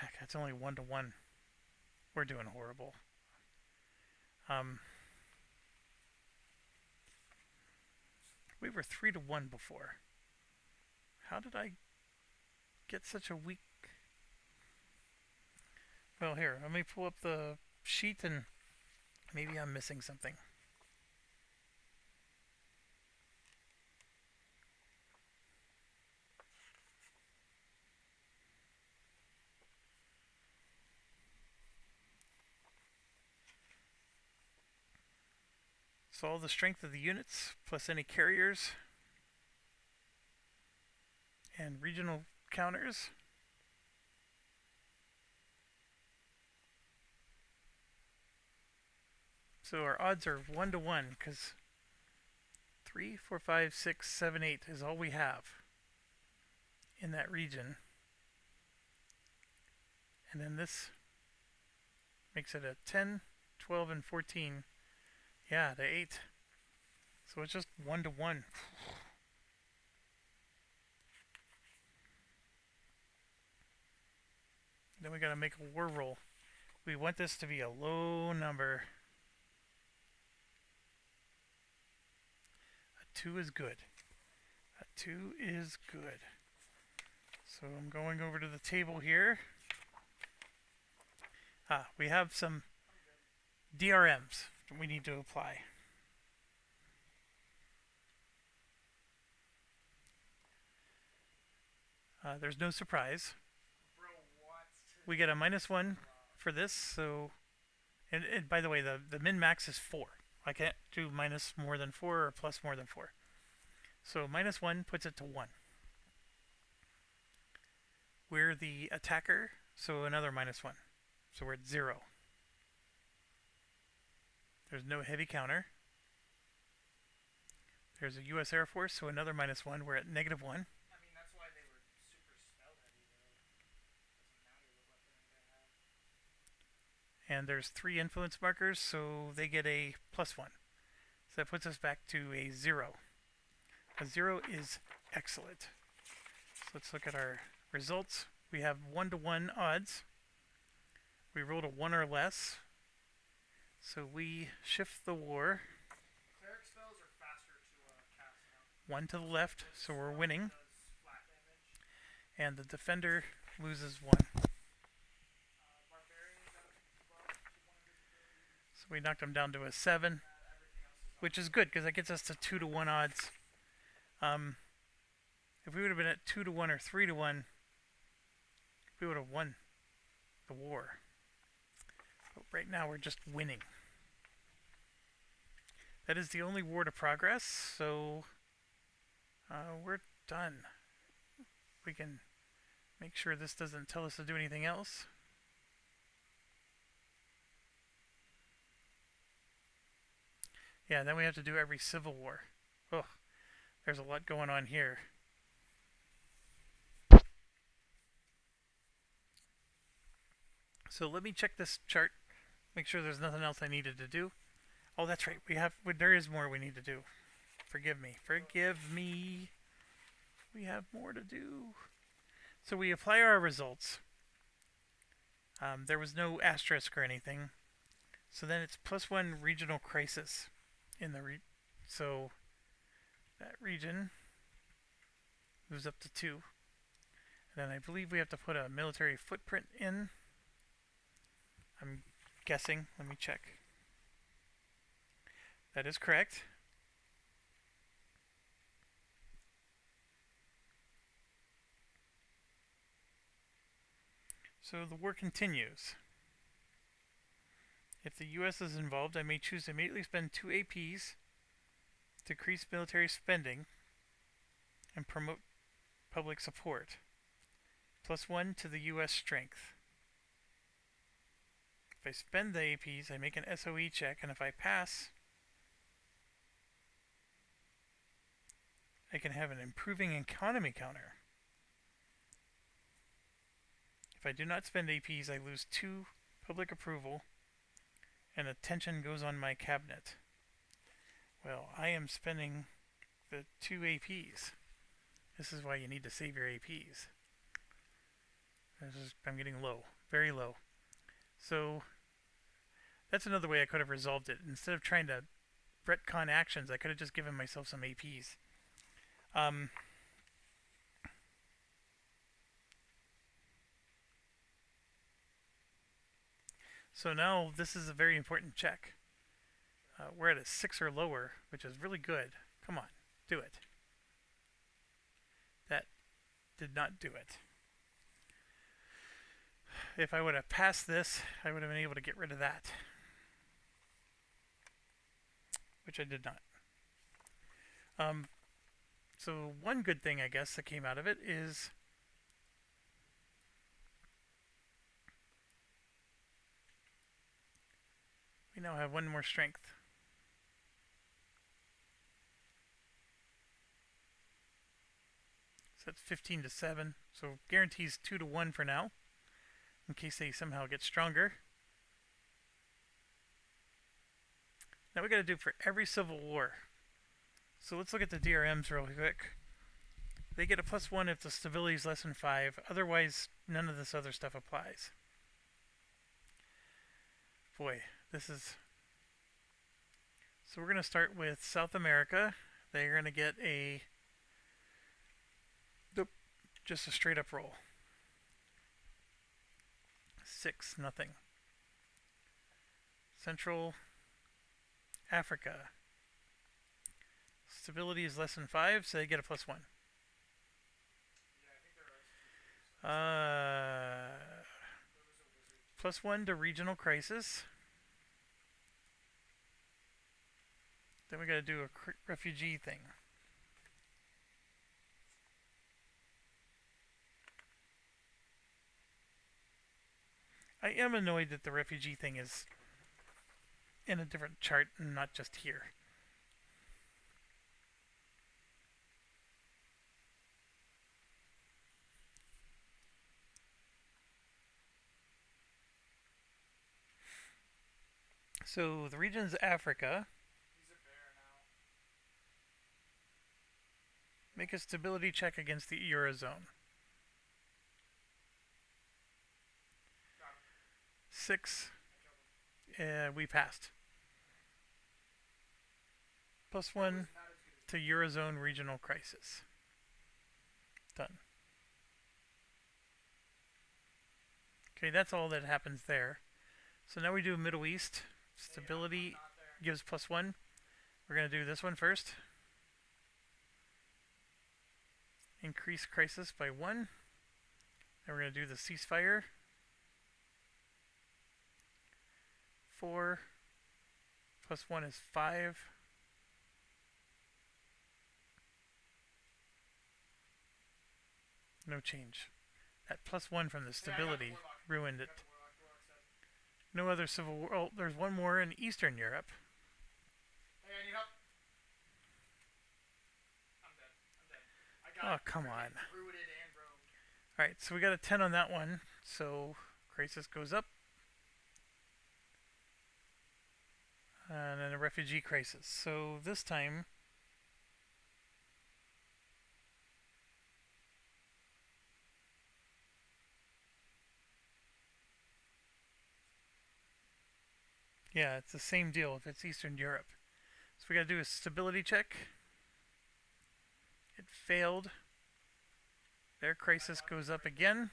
Heck, that's only 1 to 1. We're doing horrible. We were 3 to 1 before. How did I get such a weak... Well, here, let me pull up the sheet and maybe I'm missing something. So all the strength of the units, plus any carriers and regional counters. So our odds are 1 to 1 because 3, 4, 5, 6, 7, 8 is all we have in that region. And then this makes it a 10, 12, and 14. Yeah, to 8. So it's just 1 to 1. Then we gotta make a war roll. We want this to be a low number. A 2 is good. A 2 is good. So I'm going over to the table here. We have some DRMs we need to apply. There's no surprise. Bro, what? We get a -1 for this, so... And by the way, the min-max is 4. I can't do minus more than 4 or plus more than 4. So -1 puts it to 1. We're the attacker, so another -1. So we're at 0. There's no heavy counter. There's a U.S. Air Force, so another -1. We're at -1. I mean, that's why they were super spell heavy, though. Doesn't matter what weapon they have. And there's 3 influence markers, so they get a +1. So that puts us back to a 0. A 0 is excellent. So let's look at our results. We have 1 to 1 odds. We rolled a 1 or less. So we shift the war. Cleric spells are faster to cast now. 1 to the left, so we're winning. Does flat damage. And the defender loses 1. Barbarian got buffed to one of his abilities. So we knocked him down to a 7, Everything else is which is good because that gets us to 2 to 1 odds. If we would have been at 2 to 1 or 3 to 1, we would have won the war. But right now we're just winning. That is the only war to progress, so we're done. We can make sure this doesn't tell us to do anything else. Yeah, then we have to do every civil war. Oh, there's a lot going on here. So let me check this chart, make sure there's nothing else I needed to do. Oh, that's right. There is more we need to do. Forgive me. Forgive me. We have more to do. So we apply our results. There was no asterisk or anything. So then it's +1 regional crisis in the so that region moves up to 2. And then I believe we have to put a military footprint in. I'm guessing. Let me check. That is correct. So the war continues. If the US is involved, I may choose to immediately spend 2 APs, decrease military spending, and promote public support. +1 to the US strength. If I spend the APs, I make an SOE check, and if I pass, I can have an improving economy counter. If I do not spend APs, I lose 2 public approval, and attention goes on my cabinet. Well, I am spending the 2 APs. This is why you need to save your APs. I'm getting low, very low. So that's another way I could have resolved it. Instead of trying to retcon actions, I could have just given myself some APs. So now this is a very important check. We're at a 6 or lower, which is really good. Come on, do it. That did not do it. If I would have passed this, I would have been able to get rid of that, which I did not. So one good thing, I guess, that came out of it is we now have 1 more strength. So that's 15 to 7. So guarantees 2 to 1 for now, in case they somehow get stronger. Now we got to do it for every civil war. So let's look at the DRMs real quick. They get a +1 if the stability is less than 5. Otherwise, none of this other stuff applies. Boy, this is... So we're going to start with South America. They're going to get a... just a straight up roll. 6, nothing. Central Africa. Stability is less than 5, so they get a +1. +1 to regional crisis. Then we got to do a refugee thing. I am annoyed that the refugee thing is in a different chart and not just here. So the region is Africa. Make a stability check against the Eurozone. 6. We passed. +1 to Eurozone regional crisis. Done. Okay, that's all that happens there. So now we do Middle East. Stability gives +1. We're going to do this one first. Increase crisis by 1. Then we're going to do the ceasefire. 4 +1 is 5. No change. That +1 from the stability ruined it. No other civil war. Oh, there's one more in Eastern Europe. Hey, I need help. I'm dead. Oh, come on. Rooted and broke. Alright, so we got a 10 on that one. So crisis goes up. refugee crisis. So this time, yeah, it's the same deal if it's Eastern Europe. So we gotta do a stability check. It failed. Their crisis goes up again.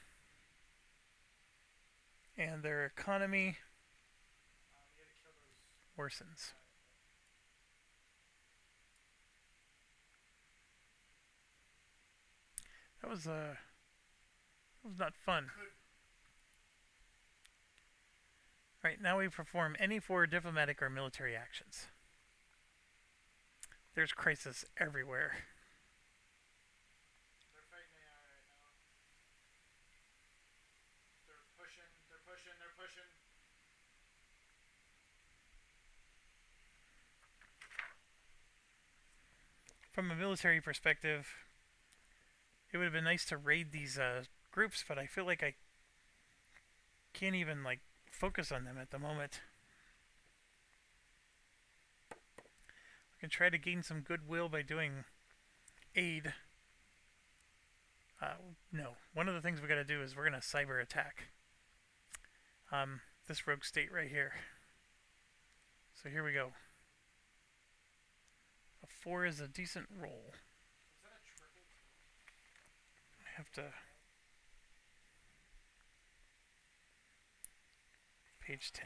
And their economy We gotta kill those. worsens. That was not fun. Right, now we perform any four diplomatic or military actions. There's crisis everywhere. They're fighting AI right now. They're pushing. They're pushing. They're pushing. From a military perspective, it would have been nice to raid these groups, but I feel like I can't even like focus on them at the moment. We can try to gain some goodwill by doing aid. No, one of the things we got to do is we're gonna cyber attack this rogue state right here. So here we go. A 4 is a decent roll. Was that a triple? I have to. Page 10.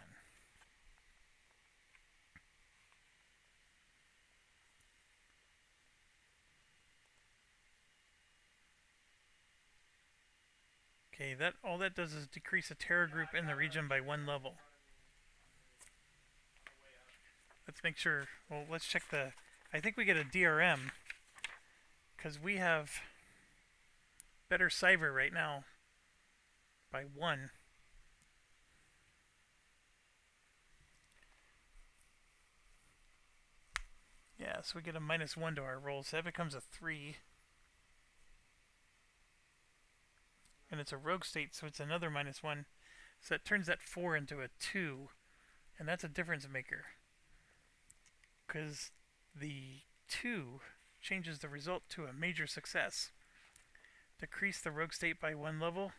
Okay, that all that does is decrease a terror group in the region by 1 level. Let's make sure. Well, let's check the. I think we get a DRM because we have better cyber right now by 1. Yeah, so we get a -1 to our roll, so that becomes a 3. And it's a rogue state, so it's another -1. So that turns that 4 into a 2. And that's a difference maker. Because the 2 changes the result to a major success. Decrease the rogue state by 1 level.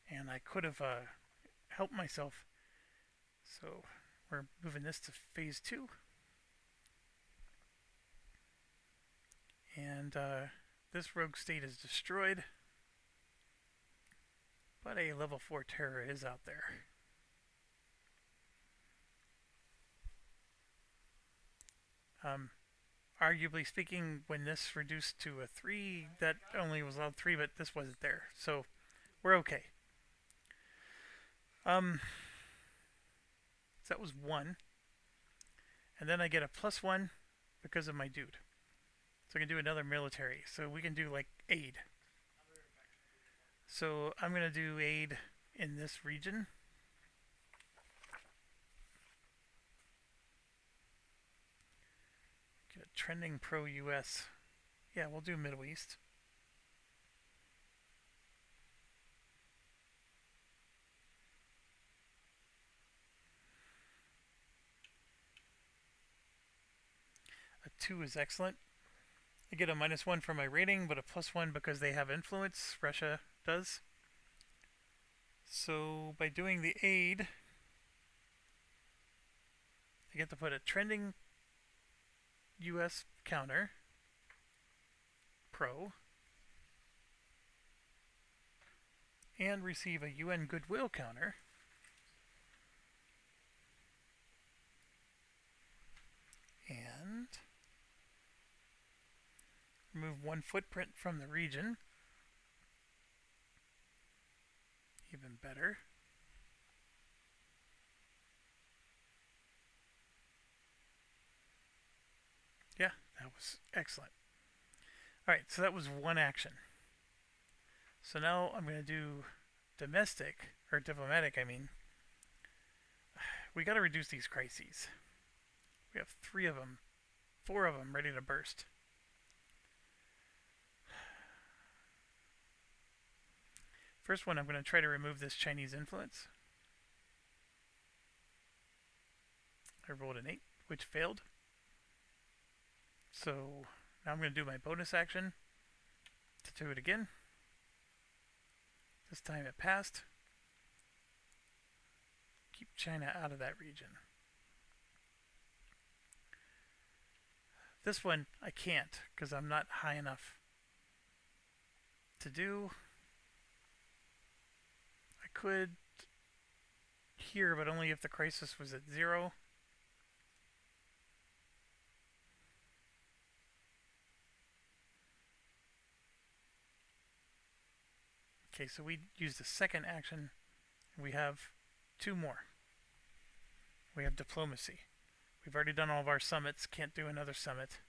And I could have helped myself. So we're moving this to phase 2. And this rogue state is destroyed. But a level 4 terror is out there. Arguably speaking, when this reduced to a 3, that only was allowed 3, but this wasn't there. So we're okay. So that was 1. And then I get a +1 because of my dude. So I can do another military. So we can do like aid. So I'm going to do aid in this region. Get a trending pro-US. Yeah, we'll do Middle East. A 2 is excellent. I get a -1 for my rating, but a +1 because they have influence. Russia does. So by doing the aid, I get to put a trending US counter, pro, and receive a UN goodwill counter. And remove 1 footprint from the region. Even better. Yeah, that was excellent. Alright, so that was 1 action. So now I'm going to do domestic, or diplomatic, I mean. We got to reduce these crises. We have 3 of them, 4 of them ready to burst. First one, I'm going to try to remove this Chinese influence. I rolled an 8, which failed. So now I'm going to do my bonus action to do it again. This time it passed. Keep China out of that region. This one I can't because I'm not high enough to do. I could here, but only if the crisis was at 0. Okay, so we used the second action. We have 2 more. We have diplomacy. We've already done all of our summits. Can't do another summit.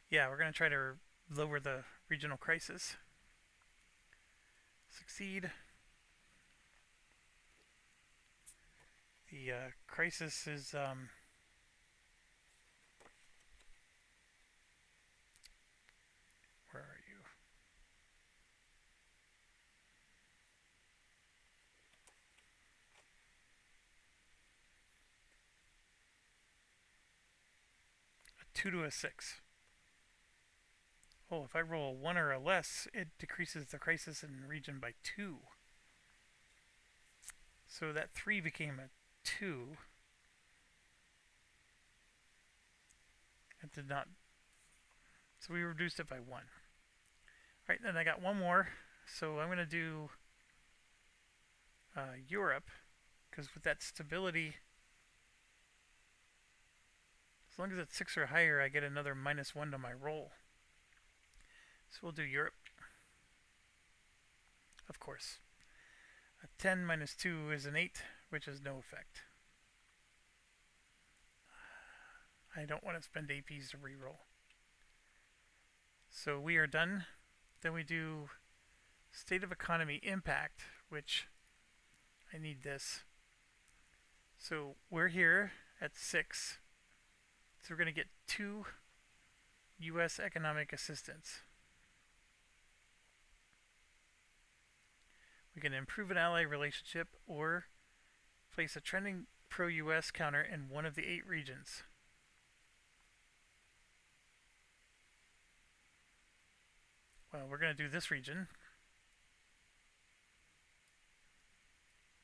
Yeah, we're going to try to lower the regional crisis. Succeed. The crisis is where are you? A 2 to a 6. Oh, if I roll a 1 or a less, it decreases the crisis in the region by 2. So that 3 became a 2. It did not. So we reduced it by 1. Alright, then I got one more. So I'm going to do Europe, because with that stability, as long as it's 6 or higher, I get another -1 to my roll. So we'll do Europe. Of course. A 10 minus 2 is an 8, which is no effect. I don't want to spend APs to reroll. So we are done. Then we do State of Economy Impact, which I need this. So we're here at 6. So we're going to get 2 U.S. economic assistance. We can improve an ally relationship or place a trending pro-U.S. counter in one of the 8 regions. Well, we're going to do this region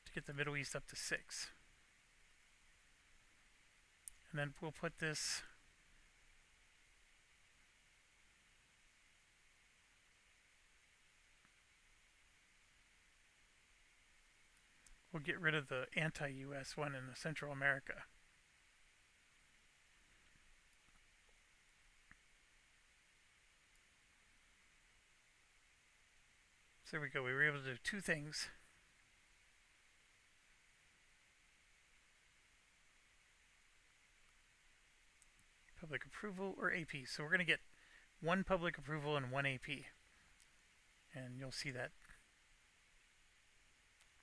to get the Middle East up to 6. And then we'll put this we'll get rid of the anti-US one in the Central America. So there we go. We were able to do 2 things. Public approval or AP. So we're going to get 1 public approval and 1 AP. And you'll see that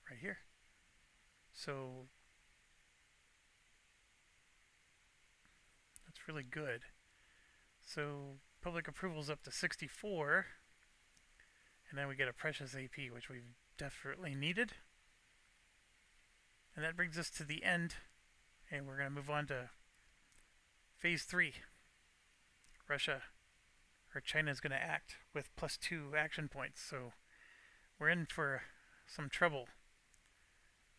right here. So that's really good. So public approval is up to 64. And then we get a precious AP, which we've desperately needed. And that brings us to the end. And we're going to move on to Phase 3. China is going to act with +2 action points. So we're in for some trouble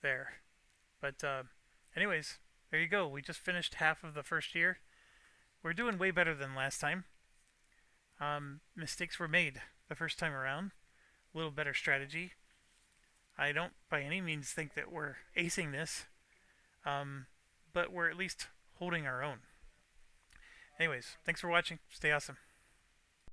there. But anyways, there you go. We just finished half of the first year. We're doing way better than last time. Mistakes were made the first time around. A little better strategy. I don't by any means think that we're acing this, but we're at least holding our own. Anyways, thanks for watching. Stay awesome.